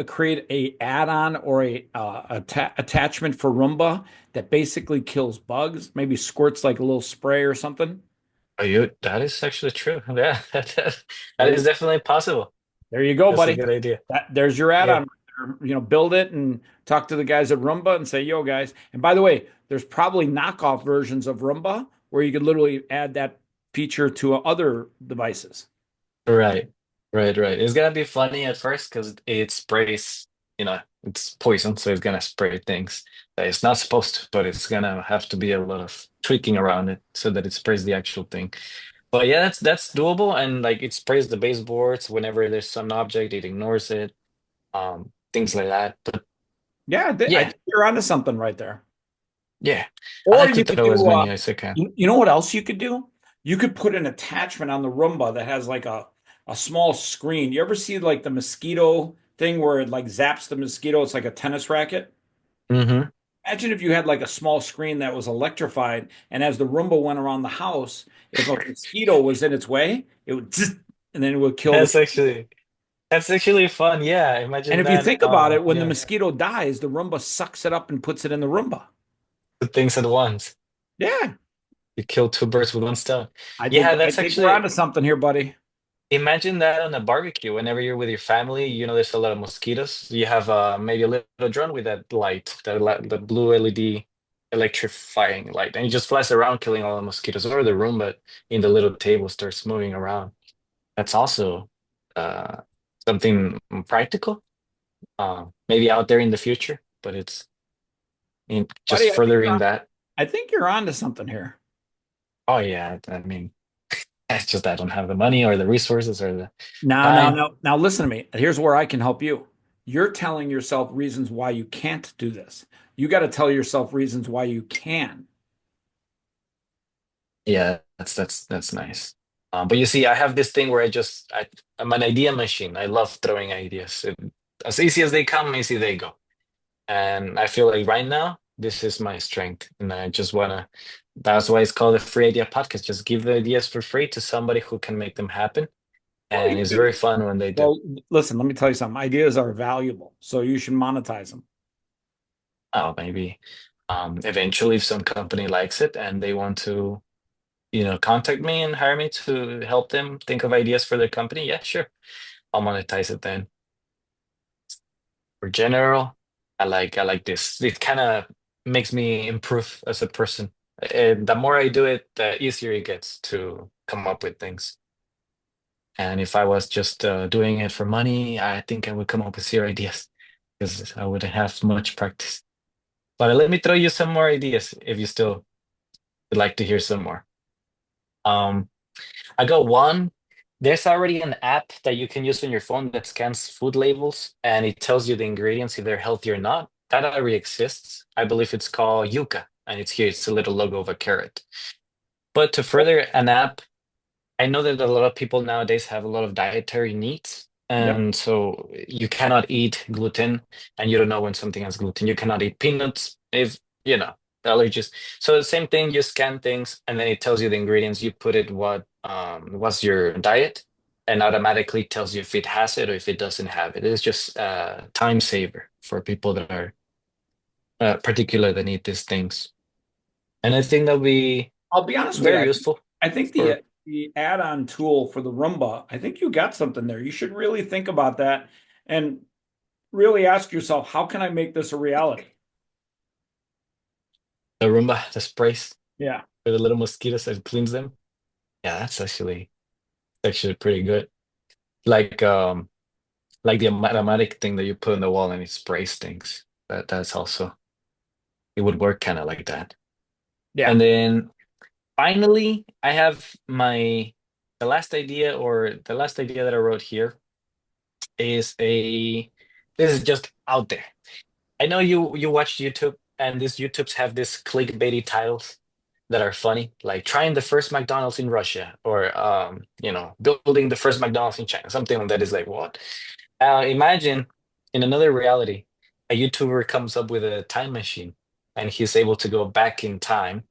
Speaker 2: create a add-on or attachment for Roomba that basically kills bugs? Maybe squirts like a little spray or something?
Speaker 1: that is actually true. Yeah, that
Speaker 2: There,
Speaker 1: is definitely possible.
Speaker 2: there you go,
Speaker 1: That's a
Speaker 2: buddy.
Speaker 1: good idea.
Speaker 2: There's your add-on
Speaker 1: Yeah.
Speaker 2: right there. Build it and talk to the guys at Roomba and say, "Yo, guys." And by the way, there's probably knockoff versions of Roomba where you could literally add that feature to other devices.
Speaker 1: Right, right. It's gonna be funny at first because it sprays, it's poison, so it's gonna spray things that it's not supposed to, but it's gonna have to be a lot of tweaking around it so that it sprays the actual thing. But yeah, that's doable, and like it sprays the baseboards whenever there's some object, it ignores it, things like that. But
Speaker 2: Yeah, I
Speaker 1: yeah,
Speaker 2: think you're onto something right there.
Speaker 1: yeah, I
Speaker 2: Or
Speaker 1: like to
Speaker 2: you could
Speaker 1: throw as
Speaker 2: do,
Speaker 1: many as I can.
Speaker 2: you know what else you could do? You could put an attachment on the Roomba that has like a small screen. You ever see like the mosquito thing where it like zaps the mosquito? It's like a tennis racket.
Speaker 1: Hmm.
Speaker 2: Imagine if you had like a small screen that was electrified, and as the Roomba went around the house, if a mosquito was in its way, it would zzz, and then it would kill the.
Speaker 1: That's actually that's actually fun. Yeah,
Speaker 2: And
Speaker 1: imagine
Speaker 2: if you
Speaker 1: that.
Speaker 2: think about it, when the
Speaker 1: Yeah,
Speaker 2: mosquito dies, the Roomba sucks it up and puts it in the Roomba.
Speaker 1: two things at once.
Speaker 2: Yeah,
Speaker 1: You kill two birds with one stone.
Speaker 2: I think
Speaker 1: Yeah,
Speaker 2: I
Speaker 1: that's
Speaker 2: think we're
Speaker 1: actually,
Speaker 2: onto something here, buddy.
Speaker 1: imagine that on a barbecue. Whenever you're with your family, there's a lot of mosquitoes. You have maybe a little drone with that light, the blue LED electrifying light, and you just flies around killing all the mosquitoes or the room, but in the little table starts moving around. That's also uh, something practical, maybe out there in the future, but it's just
Speaker 2: Buddy,
Speaker 1: furthering that.
Speaker 2: I think you're onto something here.
Speaker 1: Oh yeah, I mean, it's just I don't have the money or the resources or the
Speaker 2: Now, now,
Speaker 1: time.
Speaker 2: now, now, listen to me. Here's where I can help you. You're telling yourself reasons why you can't do this. You got to tell yourself reasons why you can.
Speaker 1: Yeah, that's nice. But you see, I have this thing where I'm an idea machine. I love throwing ideas. As easy as they come, easy they go. And I feel like right now, this is my strength. And I just wanna, that's why it's called a free idea podcast. Just give the ideas for free to somebody who can make them happen.
Speaker 2: Well,
Speaker 1: And it's very fun when they do.
Speaker 2: well, listen, let me tell you something. Ideas are valuable, so you should monetize them.
Speaker 1: Oh, maybe eventually if some company likes it and they want to, contact me and hire me to help them think of ideas for their company, yeah, sure. I'll monetize it then. For general, I like this. It kind of makes me improve as a person. And the more I do it, the easier it gets to come up with things. And if I was just doing it for money, I think I would come up with zero ideas because I wouldn't have much practice. But let me throw you some more ideas if you still would like to hear some more. Um, I got one. There's already an app that you can use on your phone that scans food labels and it tells you the ingredients if they're healthy or not. That already exists. I believe it's called Yuka, and it's here. It's a little logo of a carrot. But to further an app, I know that a lot of people nowadays have a lot of dietary needs.
Speaker 2: Yep.
Speaker 1: And so you cannot eat gluten and you don't know when something has gluten. You cannot eat peanuts if, allergies. So the same thing, you scan things and then it tells you the ingredients. You put it what's your diet and automatically tells you if it has it or if it doesn't have it. It's just a time saver for people that are particular that need these things. And I think that'll be
Speaker 2: I'll be honest with you.
Speaker 1: very useful
Speaker 2: I think
Speaker 1: for
Speaker 2: the add-on tool for the Roomba, I think you got something there. You should really think about that and really ask yourself, how can I make this a reality?
Speaker 1: the Roomba, the sprays.
Speaker 2: Yeah.
Speaker 1: For the little mosquitoes that cleans them. Yeah, that's actually pretty good. Like like the automatic thing that you put on the wall and it sprays things. That's also it would work kind of like that.
Speaker 2: Yeah.
Speaker 1: And then finally, I have my the last idea that I wrote here is a this is just out there. I know you watch YouTube and these YouTubes have this clickbaity titles that are funny, like trying the first McDonald's in Russia or building the first McDonald's in China, something like that is like what? Imagine in another reality, a YouTuber comes up with a time machine and he's able to go back in time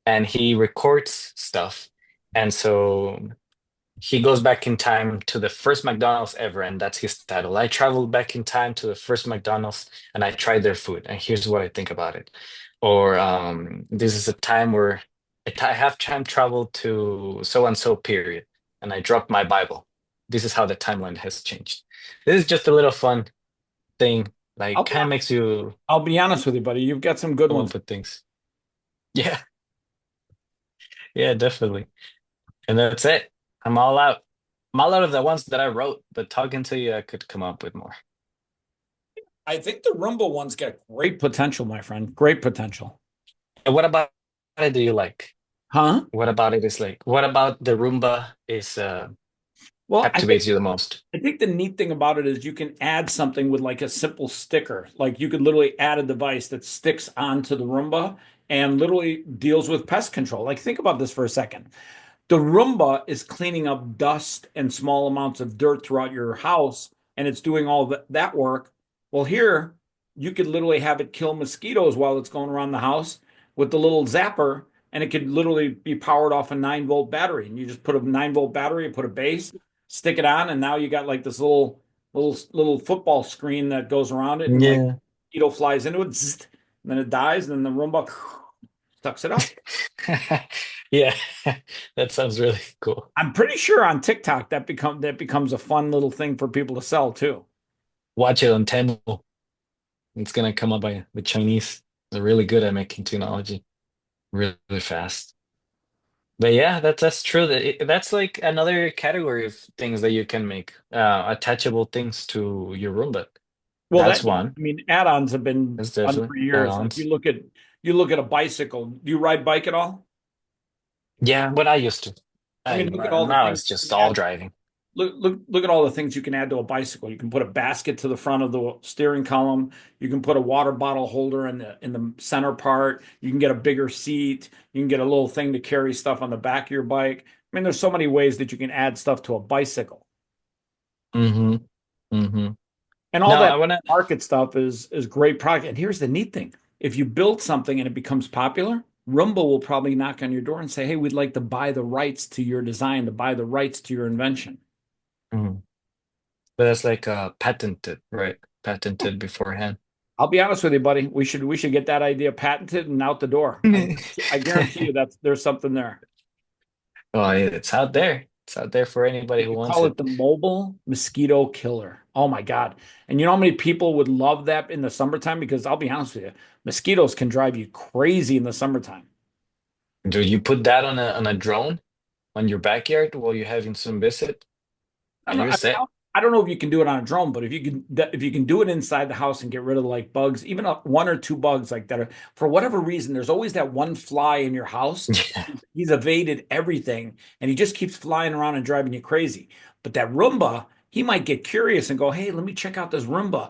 Speaker 1: and he records stuff. And so he goes back in time to the first McDonald's ever, and that's his title. I traveled back in time to the first McDonald's and I tried their food, and here's what I think about it. Or this is a time where I have time traveled to so and so period, and I dropped my Bible. This is how the timeline has changed. This is just a little fun thing, like
Speaker 2: I'll be
Speaker 1: kind of makes you
Speaker 2: I'll be honest with you, buddy. You've got some good
Speaker 1: come
Speaker 2: ones.
Speaker 1: up with things. Yeah, yeah, definitely. And that's it. I'm all out. I'm all out of the ones that I wrote, but talking to you, I could come up with more.
Speaker 2: I think the Roomba one's got great potential, my friend. Great potential.
Speaker 1: And what about it do you like?
Speaker 2: Huh?
Speaker 1: What about it is like, what about the Roomba is
Speaker 2: Well,
Speaker 1: captivates you the most?
Speaker 2: I think the neat thing about it is you can add something with like a simple sticker. Like you could literally add a device that sticks onto the Roomba and literally deals with pest control. Like think about this for a second. The Roomba is cleaning up dust and small amounts of dirt throughout your house, and it's doing all that work. Well, here you could literally have it kill mosquitoes while it's going around the house with the little zapper, and it could literally be powered off a 9-volt battery. And you just put a 9-volt battery, put a base, stick it on, and now you got like this little football screen that goes around it, and like
Speaker 1: Yeah.
Speaker 2: mosquito flies into it, zzzt, and then it dies, and then the Roomba sucks it up.
Speaker 1: Yeah, that sounds really cool.
Speaker 2: I'm pretty sure on TikTok that becomes a fun little thing for people to sell too.
Speaker 1: Watch it on Temu. It's gonna come up by the Chinese. They're really good at making technology really, really fast. But yeah, that's true. That's like another category of things that you can make. Attachable things to your Roomba.
Speaker 2: Well,
Speaker 1: That's one.
Speaker 2: I mean, add-ons have been
Speaker 1: That's
Speaker 2: done
Speaker 1: definitely
Speaker 2: for years. Like
Speaker 1: add-ons.
Speaker 2: you look at a bicycle. Do you ride bike at all?
Speaker 1: Yeah, but I used to.
Speaker 2: I
Speaker 1: I
Speaker 2: mean, look at all the
Speaker 1: now
Speaker 2: things
Speaker 1: it's
Speaker 2: you
Speaker 1: just
Speaker 2: can
Speaker 1: all
Speaker 2: add.
Speaker 1: driving.
Speaker 2: Look at all the things you can add to a bicycle. You can put a basket to the front of the steering column. You can put a water bottle holder in the center part. You can get a bigger seat. You can get a little thing to carry stuff on the back of your bike. I mean, there's so many ways that you can add stuff to a bicycle.
Speaker 1: Mm-hmm. Mm-hmm.
Speaker 2: And all
Speaker 1: No,
Speaker 2: that
Speaker 1: I wanna.
Speaker 2: market stuff is great product. And here's the neat thing. If you build something and it becomes popular, Rumble will probably knock on your door and say, "Hey, we'd like to buy the rights to your design, to buy the rights to your invention."
Speaker 1: Mhm. But that's like patented, right? Patented beforehand.
Speaker 2: I'll be honest with you, buddy. We should get that idea patented and out the door. I guarantee you that there's something there.
Speaker 1: Oh, it's out there. It's out there for anybody
Speaker 2: We
Speaker 1: who
Speaker 2: could
Speaker 1: wants
Speaker 2: call it
Speaker 1: it.
Speaker 2: the mobile mosquito killer. Oh my God. And you know how many people would love that in the summertime? Because I'll be honest with you, mosquitoes can drive you crazy in the summertime.
Speaker 1: Do you put that on a drone on your backyard while you're having some visit,
Speaker 2: I don't
Speaker 1: and
Speaker 2: know.
Speaker 1: you're
Speaker 2: I mean,
Speaker 1: set?
Speaker 2: I don't know if you can do it on a drone, but if you can do it inside the house and get rid of like bugs, even one or two bugs like that, for whatever reason, there's always that one fly in your house.
Speaker 1: Yeah.
Speaker 2: He's evaded everything and he just keeps flying around and driving you crazy. But that Roomba, he might get curious and go, "Hey, let me check out this Roomba."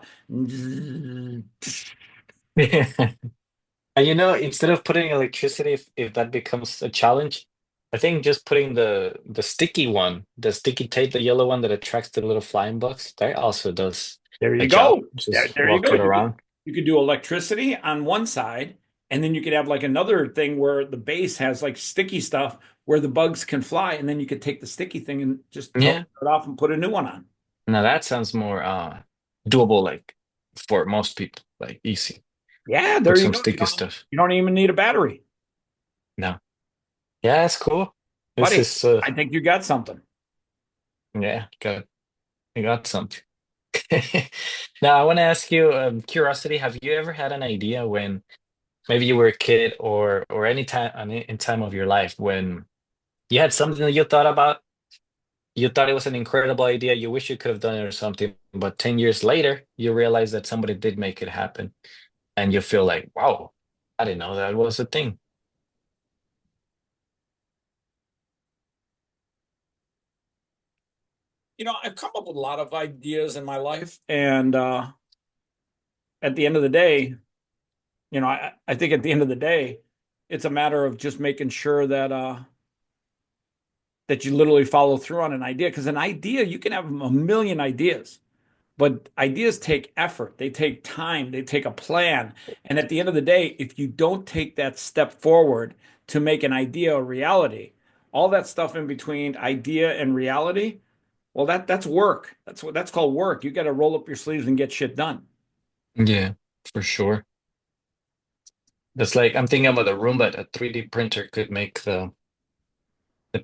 Speaker 1: And instead of putting electricity, if that becomes a challenge, I think just putting the sticky one, the sticky tape, the yellow one that attracts the little flying bugs, that also does
Speaker 2: There
Speaker 1: a
Speaker 2: you
Speaker 1: job.
Speaker 2: go.
Speaker 1: Just
Speaker 2: There you
Speaker 1: walk
Speaker 2: go.
Speaker 1: it around.
Speaker 2: You could do electricity on one side, and then you could have like another thing where the base has like sticky stuff where the bugs can fly, and then you could take the sticky thing and just totally
Speaker 1: Yeah.
Speaker 2: cut it off and put a new one on.
Speaker 1: Now that sounds more doable, like for most people, like easy.
Speaker 2: Yeah, there
Speaker 1: Put
Speaker 2: you
Speaker 1: some
Speaker 2: go.
Speaker 1: sticky stuff.
Speaker 2: You don't even need a battery,
Speaker 1: No. Yeah, that's cool. This
Speaker 2: buddy.
Speaker 1: is
Speaker 2: I think you got something.
Speaker 1: yeah, got I got something. Now I want to ask you, curiosity, have you ever had an idea when maybe you were a kid or any time in time of your life when you had something that you thought about, you thought it was an incredible idea, you wish you could have done it or something, but 10 years later, you realize that somebody did make it happen and you feel like, wow, I didn't know that was a thing.
Speaker 2: You know, I've come up with a lot of ideas in my life, and at the end of the day, I think at the end of the day, it's a matter of just making sure that you literally follow through on an idea. Because an idea, you can have a million ideas, but ideas take effort, they take time, they take a plan. And at the end of the day, if you don't take that step forward to make an idea a reality, all that stuff in between idea and reality, well, that's work. That's called work. You got to roll up your sleeves and get shit done.
Speaker 1: Yeah, for sure. That's like I'm thinking about a Roomba, a 3D printer could make the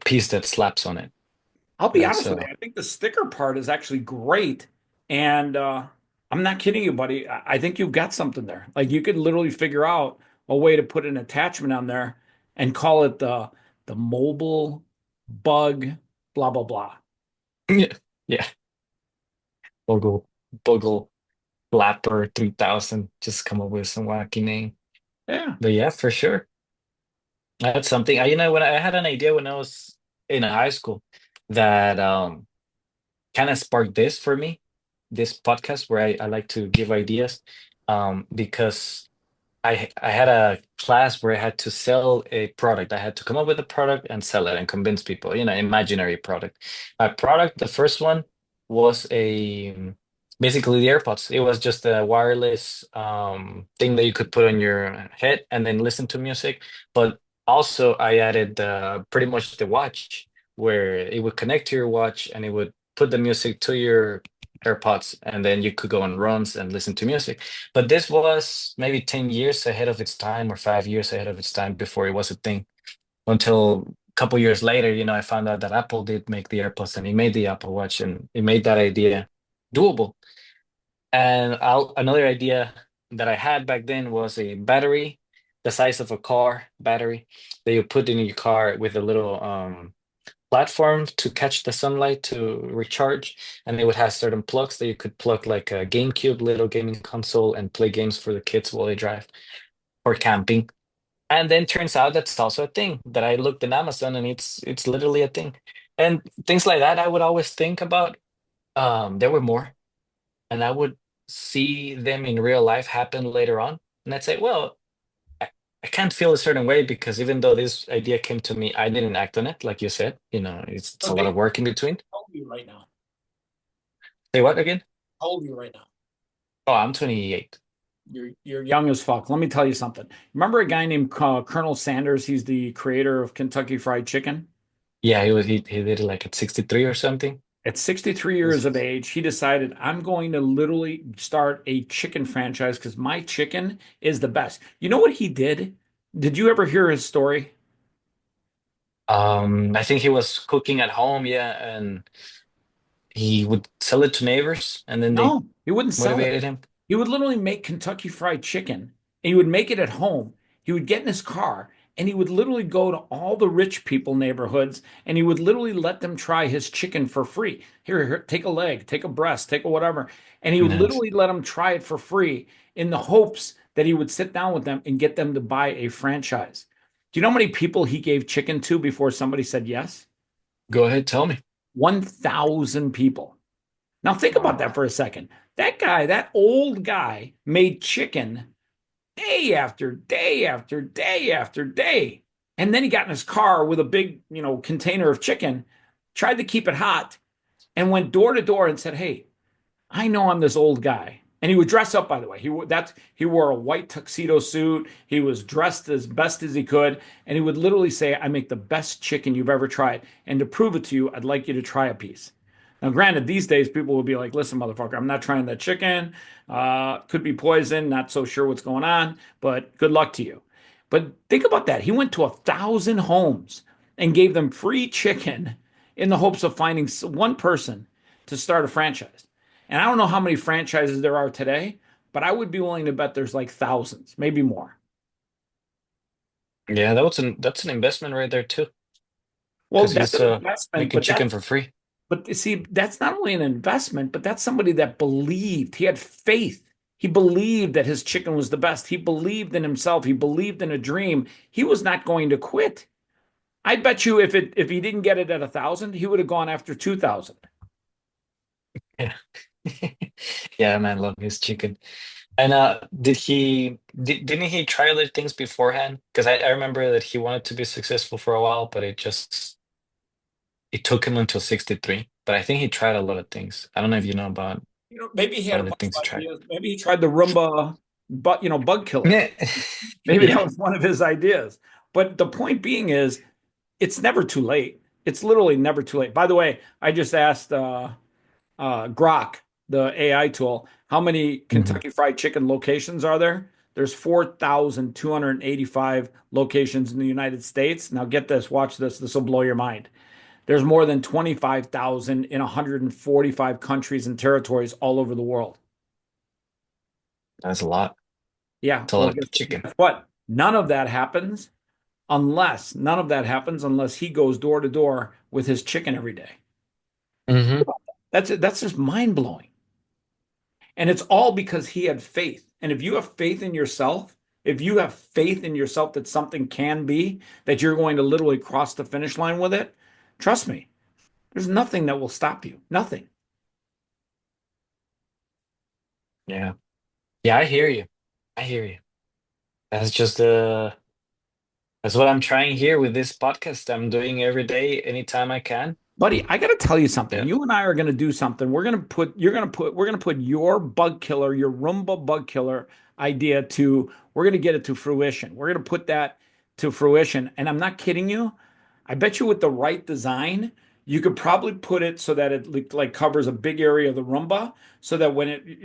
Speaker 1: piece that slaps on it.
Speaker 2: I'll be
Speaker 1: That's
Speaker 2: honest with you. I think the sticker part is actually great. And I'm not kidding you, buddy. I think you've got something there. Like you could literally figure out a way to put an attachment on there and call it the mobile. bug, blah, blah, blah.
Speaker 1: Yeah. Yeah. Bogle, Bogle, Flapper 3000. Just come up with some wacky name.
Speaker 2: Yeah.
Speaker 1: But yeah, for sure. That's something. When I had an idea when I was in high school that kind of sparked this for me, this podcast where I like to give ideas because I had a class where I had to sell a product. I had to come up with a product and sell it and convince people, imaginary product. My product, the first one was basically the AirPods. It was just a wireless thing that you could put on your head and then listen to music. But also I added pretty much the watch where it would connect to your watch and it would put the music to your AirPods and then you could go on runs and listen to music. But this was maybe 10 years ahead of its time or 5 years ahead of its time before it was a thing. Until a couple years later, I found out that Apple did make the AirPods and he made the Apple Watch and it made that idea doable. And another idea that I had back then was a battery, the size of a car battery that you put in your car with a little platform to catch the sunlight to recharge. And it would have certain plugs that you could plug like a GameCube little gaming console and play games for the kids while they drive or camping. And then turns out that's also a thing that I looked in Amazon and it's literally a thing. And things like that I would always think about. There were more and I would see them in real life happen later on. And I'd say, well, I, I can't feel a certain way because even though this idea came to me, I didn't act on it, like you said. It's
Speaker 2: So
Speaker 1: a lot of
Speaker 2: Dave,
Speaker 1: work in between.
Speaker 2: how old are you right now?
Speaker 1: Say what again?
Speaker 2: How old are you right now?
Speaker 1: Oh, I'm 28.
Speaker 2: You're young as fuck. Let me tell you something. Remember a guy named Colonel Sanders? He's the creator of Kentucky Fried Chicken.
Speaker 1: Yeah, he did it like at 63 or something.
Speaker 2: At 63 years of age, he decided, I'm going to literally start a chicken franchise because my chicken is the best. You know what he did? Did you ever hear his story?
Speaker 1: I think he was cooking at home, yeah, and he would sell it to neighbors, and then they
Speaker 2: No, he wouldn't sell it.
Speaker 1: motivated him.
Speaker 2: He would literally make Kentucky Fried Chicken and he would make it at home. He would get in his car and he would literally go to all the rich people neighborhoods and he would literally let them try his chicken for free. Here, take a leg, take a breast, take a whatever. And he would
Speaker 1: Nice.
Speaker 2: literally let them try it for free in the hopes that he would sit down with them and get them to buy a franchise. Do you know how many people he gave chicken to before somebody said yes?
Speaker 1: Go ahead, tell me.
Speaker 2: 1,000 people. Now think about
Speaker 1: Wow.
Speaker 2: that for a second. That guy, that old guy, made chicken day after day after day after day. And then he got in his car with a big, container of chicken, tried to keep it hot, and went door to door and said, "Hey, I know I'm this old guy." And he would dress up, by the way. He wore a white tuxedo suit. He was dressed as best as he could, and he would literally say, "I make the best chicken you've ever tried, and to prove it to you, I'd like you to try a piece." Now, granted, these days people will be like, "Listen, motherfucker, I'm not trying that chicken. Could be poison. Not so sure what's going on, but good luck to you." But think about that. He went to 1,000 homes and gave them free chicken in the hopes of finding one person to start a franchise. And I don't know how many franchises there are today, but I would be willing to bet there's like thousands, maybe more.
Speaker 1: Yeah, that's an investment right there too,
Speaker 2: Well,
Speaker 1: because
Speaker 2: that's
Speaker 1: he's
Speaker 2: an investment,
Speaker 1: making chicken for free.
Speaker 2: but you see, that's not only an investment, but that's somebody that believed. He had faith. He believed that his chicken was the best. He believed in himself. He believed in a dream. He was not going to quit. I bet you if he didn't get it at 1,000, he would have gone after 2,000.
Speaker 1: Yeah. Yeah, man, love his chicken. And didn't he try other things beforehand? Because I remember that he wanted to be successful for a while, but it took him until 63. But I think he tried a lot of things. I don't know if you know about
Speaker 2: Maybe he had
Speaker 1: what
Speaker 2: a
Speaker 1: other
Speaker 2: bunch
Speaker 1: things he
Speaker 2: of
Speaker 1: tried.
Speaker 2: ideas. Maybe he tried the Roomba, but bug killer.
Speaker 1: Yeah.
Speaker 2: Maybe that
Speaker 1: Yeah.
Speaker 2: was one of his ideas. But the point being is, it's never too late. It's literally never too late. By the way, I just asked Grok, the AI tool, how many
Speaker 1: Mhm.
Speaker 2: Kentucky Fried Chicken locations are there? There's 4,285 locations in the United States. Now get this, watch this. This will blow your mind. There's more than 25,000 in 145 countries and territories all over the world.
Speaker 1: That's a lot.
Speaker 2: Yeah,
Speaker 1: It's a
Speaker 2: well,
Speaker 1: lot of
Speaker 2: guess
Speaker 1: chicken.
Speaker 2: what? None of that happens unless none of that happens unless he goes door to door with his chicken every day.
Speaker 1: Hmm.
Speaker 2: That's just mind blowing. And it's all because he had faith. And if you have faith in yourself, if you have faith in yourself that something can be, that you're going to literally cross the finish line with it, trust me, there's nothing that will stop you. Nothing.
Speaker 1: Yeah. Yeah, I hear you. I hear you. That's just that's what I'm trying here with this podcast. I'm doing every day, anytime I can.
Speaker 2: Buddy, I got to tell you something.
Speaker 1: Yeah.
Speaker 2: You and I are going to do something. We're going to put your bug killer, your Roomba bug killer idea we're going to get it to fruition. We're going to put that to fruition. And I'm not kidding you. I bet you with the right design, you could probably put it so that it like covers a big area of the Roomba so that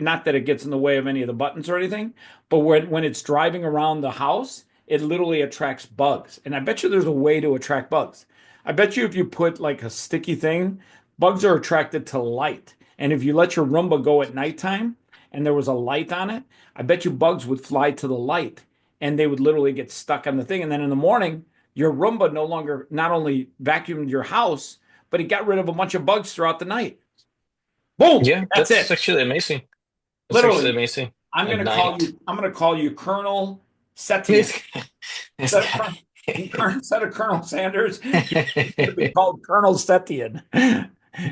Speaker 2: not that it gets in the way of any of the buttons or anything, but when it's driving around the house, it literally attracts bugs. And I bet you there's a way to attract bugs. I bet you if you put like a sticky thing, bugs are attracted to light. And if you let your Roomba go at nighttime and there was a light on it, I bet you bugs would fly to the light and they would literally get stuck on the thing. And then in the morning, your Roomba no longer not only vacuumed your house, but it got rid of a bunch of bugs throughout the night. Boom!
Speaker 1: Yeah,
Speaker 2: That's
Speaker 1: that's
Speaker 2: it.
Speaker 1: actually amazing. That's actually
Speaker 2: Literally,
Speaker 1: amazing. At night.
Speaker 2: I'm gonna call you Colonel Setien.
Speaker 1: This this
Speaker 2: Instead of,
Speaker 1: guy.
Speaker 2: instead of Colonel Sanders, you're going to be called Colonel Setien.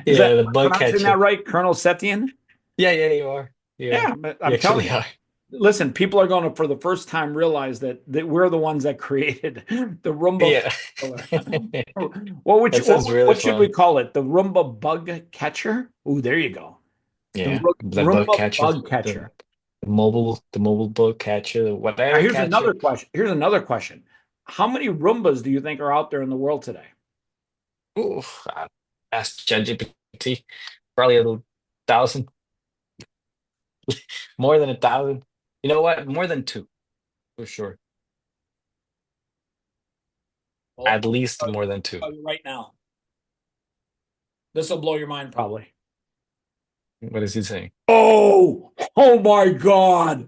Speaker 2: Is that
Speaker 1: Yeah, the
Speaker 2: am I
Speaker 1: bug
Speaker 2: pronouncing that
Speaker 1: catcher.
Speaker 2: right? Colonel Setien?
Speaker 1: Yeah, yeah, you are. You are.
Speaker 2: Yeah, but
Speaker 1: You
Speaker 2: I'm telling
Speaker 1: actually
Speaker 2: you.
Speaker 1: are.
Speaker 2: Listen, people are going to, for the first time, realize that we're the ones that created the Roomba
Speaker 1: Yeah.
Speaker 2: killer.
Speaker 1: That sounds really
Speaker 2: What should we
Speaker 1: fun.
Speaker 2: call it? The Roomba bug catcher? Ooh, there you go.
Speaker 1: Yeah. The bug
Speaker 2: Roomba
Speaker 1: catcher,
Speaker 2: bug
Speaker 1: the
Speaker 2: catcher.
Speaker 1: the mobile bug catcher, the
Speaker 2: Now,
Speaker 1: whatever catcher.
Speaker 2: Here's another question. How many Roombas do you think are out there in the world today?
Speaker 1: Oof. Ask ChatGPT. Probably a thousand, more than 1,000. You know what? More than two, for sure.
Speaker 2: Well,
Speaker 1: At least more than two.
Speaker 2: tell you right now. This will blow your mind probably.
Speaker 1: What is he saying?
Speaker 2: Oh my God.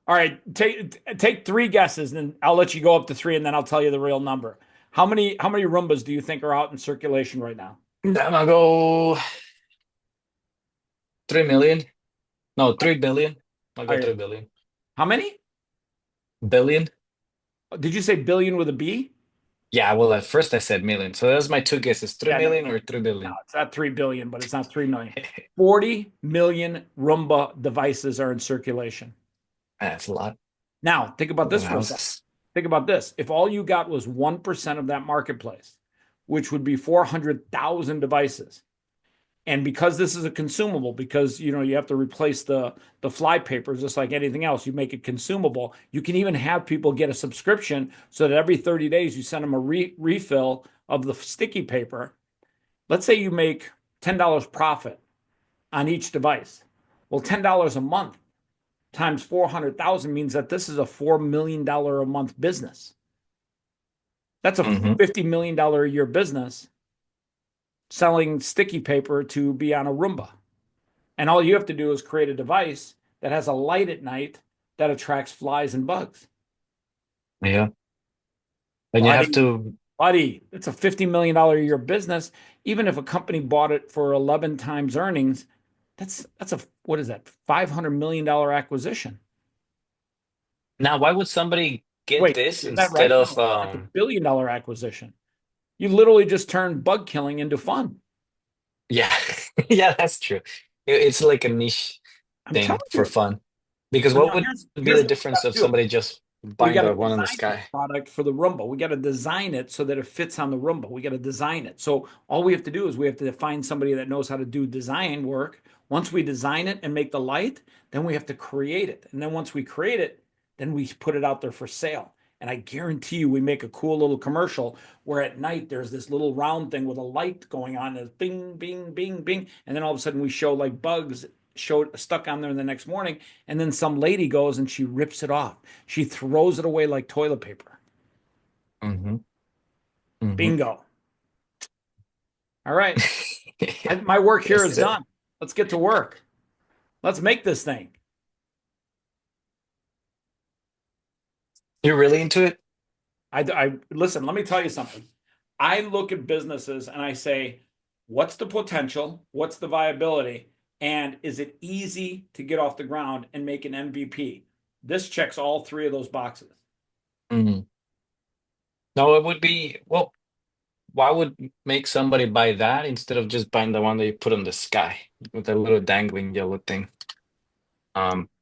Speaker 2: All right, take three guesses, and I'll let you go up to three, and then I'll tell you the real number. How many Roombas do you think are out in circulation right now?
Speaker 1: I'm gonna go 3 million. No, 3 billion. I'll go
Speaker 2: Higher.
Speaker 1: 3 billion.
Speaker 2: How many?
Speaker 1: Billion?
Speaker 2: Did you say billion with a B?
Speaker 1: Yeah, well, at first I said million. So that's my two guesses. Three
Speaker 2: Yeah, no,
Speaker 1: million or 3 billion.
Speaker 2: it's not 3 billion, but it's not 3 million. 40 million Roomba devices are in circulation.
Speaker 1: That's a lot.
Speaker 2: Now, think
Speaker 1: A
Speaker 2: about
Speaker 1: lot
Speaker 2: this
Speaker 1: of
Speaker 2: for a second.
Speaker 1: houses.
Speaker 2: Think about this. If all you got was 1% of that marketplace, which would be 400,000 devices, and because this is a consumable, because you have to replace the fly papers just like anything else, you make it consumable. You can even have people get a subscription so that every 30 days you send them a refill of the sticky paper. Let's say you make $10 profit on each device. Well, $10 a month times 400,000 means that this is a $4 million a month business. That's a
Speaker 1: Hmm.
Speaker 2: $50 million a year business selling sticky paper to be on a Roomba. And all you have to do is create a device that has a light at night that attracts flies and bugs.
Speaker 1: Yeah. And you have
Speaker 2: Buddy,
Speaker 1: to,
Speaker 2: it's a $50 million a year business. Even if a company bought it for 11 times earnings, that's a what is that? $500 million acquisition.
Speaker 1: now why would somebody get
Speaker 2: Wait,
Speaker 1: this
Speaker 2: is that
Speaker 1: instead
Speaker 2: right?
Speaker 1: of
Speaker 2: No, that's $1 billion acquisition. You literally just turned bug killing into fun.
Speaker 1: yeah. Yeah, that's true. It's like a niche
Speaker 2: I'm telling
Speaker 1: thing for
Speaker 2: you.
Speaker 1: fun. Because
Speaker 2: But
Speaker 1: what
Speaker 2: now
Speaker 1: would be
Speaker 2: here's
Speaker 1: the
Speaker 2: what we got
Speaker 1: difference of
Speaker 2: to do.
Speaker 1: somebody just
Speaker 2: We
Speaker 1: buying
Speaker 2: got to
Speaker 1: the one in the
Speaker 2: design this
Speaker 1: sky?
Speaker 2: product for the Roomba. We got to design it so that it fits on the Roomba. We got to design it. So all we have to do is we have to find somebody that knows how to do design work. Once we design it and make the light, then we have to create it. And then once we create it, then we put it out there for sale. And I guarantee you, we make a cool little commercial where at night there's this little round thing with a light going on, and bing, bing, bing, bing, and then all of a sudden we show like bugs showed stuck on there the next morning, and then some lady goes and she rips it off. She throws it away like toilet paper.
Speaker 1: Hmm. Hmm.
Speaker 2: Bingo. All right.
Speaker 1: Yeah.
Speaker 2: My work here
Speaker 1: Yes,
Speaker 2: is
Speaker 1: it is.
Speaker 2: done. Let's get to work. Let's make this thing.
Speaker 1: You're really into it?
Speaker 2: Listen, let me tell you something. I look at businesses and I say, what's the potential? What's the viability? And is it easy to get off the ground and make an MVP? This checks all three of those boxes.
Speaker 1: Mm. No, it would be, well, why would make somebody buy that instead of just buying the one that you put on the sky with a little dangling yellow thing?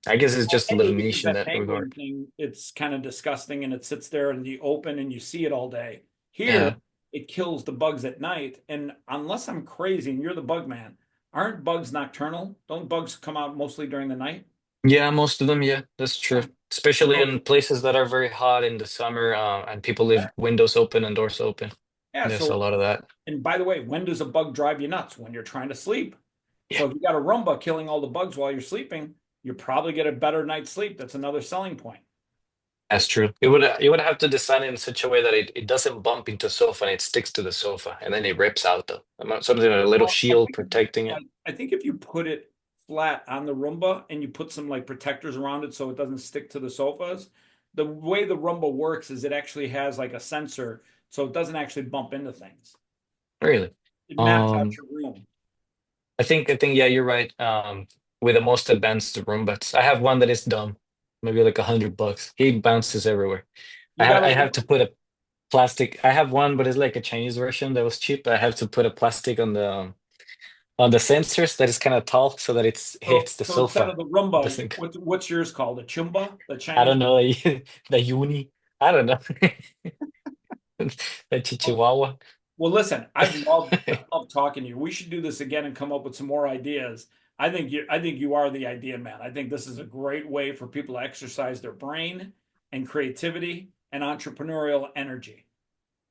Speaker 1: I guess it's just a
Speaker 2: A,
Speaker 1: little
Speaker 2: because
Speaker 1: niche in
Speaker 2: that
Speaker 1: that
Speaker 2: dangling
Speaker 1: regard.
Speaker 2: thing, it's kind of disgusting and it sits there in the open and you see it all day. Here,
Speaker 1: Yeah.
Speaker 2: it kills the bugs at night. And unless I'm crazy and you're the bug man, aren't bugs nocturnal? Don't bugs come out mostly during the night?
Speaker 1: Yeah, most of them, yeah, that's true.
Speaker 2: Yeah.
Speaker 1: Especially
Speaker 2: So,
Speaker 1: in places that are very hot in the summer, and people leave windows open and doors open.
Speaker 2: yeah.
Speaker 1: There's a
Speaker 2: So,
Speaker 1: lot of that.
Speaker 2: and by the way, when does a bug drive you nuts? When you're trying to sleep.
Speaker 1: Yeah,
Speaker 2: So if you got a Roomba killing all the bugs while you're sleeping, you probably get a better night's sleep. That's another selling point.
Speaker 1: that's true. You would have to design it in such a way that it doesn't bump into sofa and it sticks to the sofa and then it rips out though. Something like a little
Speaker 2: Well, I
Speaker 1: shield
Speaker 2: think if you,
Speaker 1: protecting it.
Speaker 2: I think if you put it flat on the Roomba and you put some like protectors around it so it doesn't stick to the sofas, the way the Roomba works is it actually has like a sensor so it doesn't actually bump into things.
Speaker 1: Really.
Speaker 2: It maps out
Speaker 1: Um,
Speaker 2: your room.
Speaker 1: I think yeah, you're right. With the most advanced Roombas, I have one that is dumb, maybe like $100. He bounces everywhere.
Speaker 2: You got
Speaker 1: I
Speaker 2: to
Speaker 1: have to put a plastic. I have one, but it's like a Chinese version that was cheap. I have to put a plastic on the sensors that is kind of tall so that it hits the
Speaker 2: so instead
Speaker 1: sofa.
Speaker 2: of the
Speaker 1: It
Speaker 2: Roomba,
Speaker 1: doesn't.
Speaker 2: what's yours called? A Chumba, the
Speaker 1: I
Speaker 2: Chinese.
Speaker 1: don't know the uni. I don't know the Chihuahua.
Speaker 2: Well, listen, I've loved talking to you. We should do this again and come up with some more ideas. I think you are the idea man. I think this is a great way for people to exercise their brain and creativity and entrepreneurial energy.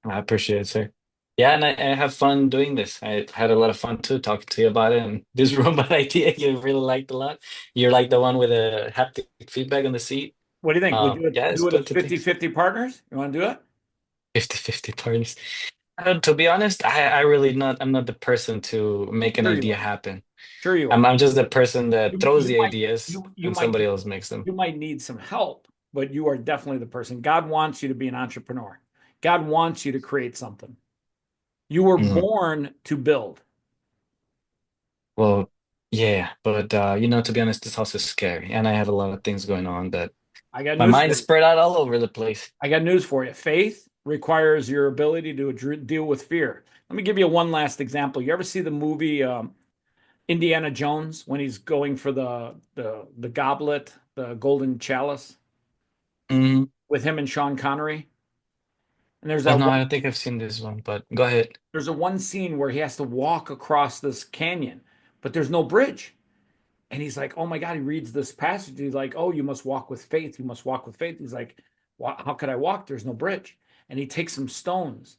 Speaker 1: I appreciate it, sir. Yeah, and I have fun doing this. I had a lot of fun too talking to you about it. And this robot idea you really liked a lot. You're like the one with the haptic feedback on the seat.
Speaker 2: What do you think? We do
Speaker 1: Yeah, it's
Speaker 2: do it as
Speaker 1: plenty of things.
Speaker 2: 50-50 partners? You want to do it?
Speaker 1: 50-50 partners. To be honest, I'm not the person to make an
Speaker 2: Sure you
Speaker 1: idea
Speaker 2: are.
Speaker 1: happen.
Speaker 2: Sure you are.
Speaker 1: I'm just the person that throws
Speaker 2: You
Speaker 1: the
Speaker 2: might
Speaker 1: ideas
Speaker 2: you
Speaker 1: and
Speaker 2: might
Speaker 1: somebody else makes them.
Speaker 2: you might need some help, but you are definitely the person. God wants you to be an entrepreneur. God wants you to create something. You were
Speaker 1: Mm.
Speaker 2: born to build.
Speaker 1: Well, yeah, but to be honest, this house is scary, and I have a lot of things going on that
Speaker 2: I got
Speaker 1: my
Speaker 2: news
Speaker 1: mind
Speaker 2: for
Speaker 1: is
Speaker 2: you.
Speaker 1: spread out all over the place.
Speaker 2: I got news for you. Faith requires your ability to deal with fear. Let me give you one last example. You ever see the movie Indiana Jones when he's going for the goblet, the golden chalice,
Speaker 1: Mm.
Speaker 2: with him and Sean Connery? And
Speaker 1: Oh no, I don't think I've seen this one, but go ahead.
Speaker 2: there's a one scene where he has to walk across this canyon, but there's no bridge. And he's like, "Oh my God!" He reads this passage. He's like, "Oh, you must walk with faith. You must walk with faith." He's like, "How could I walk? There's no bridge." And he takes some stones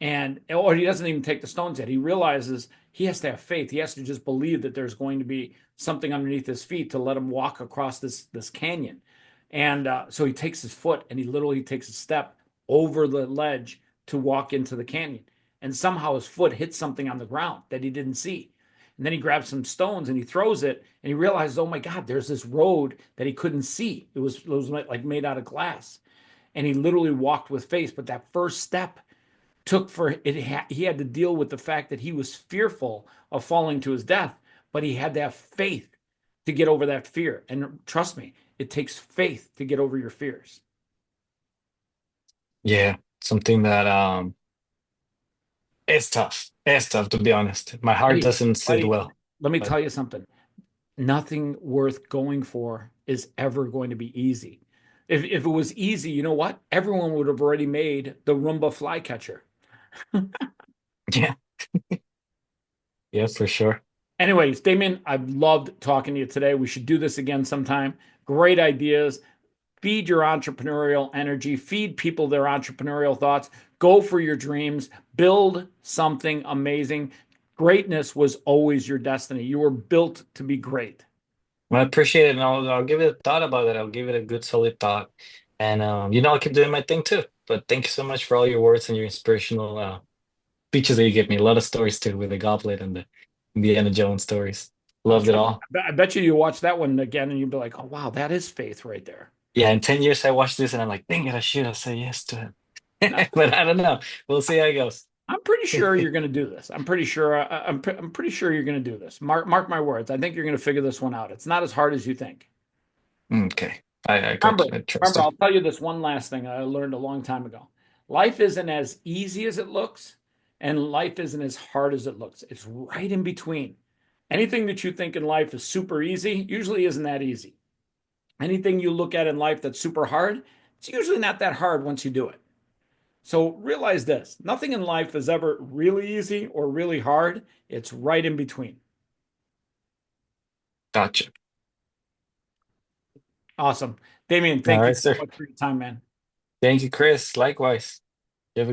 Speaker 2: and or he doesn't even take the stones yet. He realizes he has to have faith. He has to just believe that there's going to be something underneath his feet to let him walk across this canyon. And so he takes his foot and he literally takes a step over the ledge to walk into the canyon. And somehow his foot hits something on the ground that he didn't see. And then he grabs some stones and he throws it and he realizes, oh my God, there's this road that he couldn't see. It was like made out of glass. And he literally walked with faith. But that first step took for it he had to deal with the fact that he was fearful of falling to his death, but he had to have faith to get over that fear. And trust me, it takes faith to get over your fears.
Speaker 1: Yeah, something that it's tough. It's tough to be honest. My heart
Speaker 2: Buddy,
Speaker 1: doesn't sit
Speaker 2: buddy,
Speaker 1: well,
Speaker 2: let me
Speaker 1: but
Speaker 2: tell you something. Nothing worth going for is ever going to be easy. If it was easy, you know what? Everyone would have already made the Roomba flycatcher.
Speaker 1: yeah, yeah, for sure.
Speaker 2: Anyways, Damien, I've loved talking to you today. We should do this again sometime. Great ideas. Feed your entrepreneurial energy, feed people their entrepreneurial thoughts, go for your dreams, build something amazing. Greatness was always your destiny. You were built to be great.
Speaker 1: Well, I appreciate it, and I'll give it a thought about it. I'll give it a good solid thought, and I'll keep doing my thing too. But thank you so much for all your words and your inspirational speeches that you gave me. A lot of stories too with the goblet and the Indiana Jones stories. Loved it
Speaker 2: Trust me,
Speaker 1: all.
Speaker 2: I bet you watch that one again and you'd be like, oh, wow, that is faith right there.
Speaker 1: Yeah, in 10 years I watched this and I'm like, dang it, I should have said yes to it.
Speaker 2: No,
Speaker 1: But I don't know. We'll see how it goes.
Speaker 2: I'm pretty sure you're going to do this. I'm pretty sure. I'm pretty sure you're going to do this. Mark my words. I think you're going to figure this one out. It's not as hard as you think.
Speaker 1: Okay.
Speaker 2: Remember,
Speaker 1: I trust
Speaker 2: remember.
Speaker 1: you.
Speaker 2: I'll tell you this one last thing I learned a long time ago. Life isn't as easy as it looks, and life isn't as hard as it looks. It's right in between. Anything that you think in life is super easy usually isn't that easy. Anything you look at in life that's super hard, it's usually not that hard once you do it. So realize this, nothing in life is ever really easy or really hard. It's right in between.
Speaker 1: Gotcha.
Speaker 2: Awesome. Damian,
Speaker 1: All
Speaker 2: thank you
Speaker 1: right,
Speaker 2: so
Speaker 1: sir.
Speaker 2: much for your time, man.
Speaker 1: Thank you, Chris. Likewise.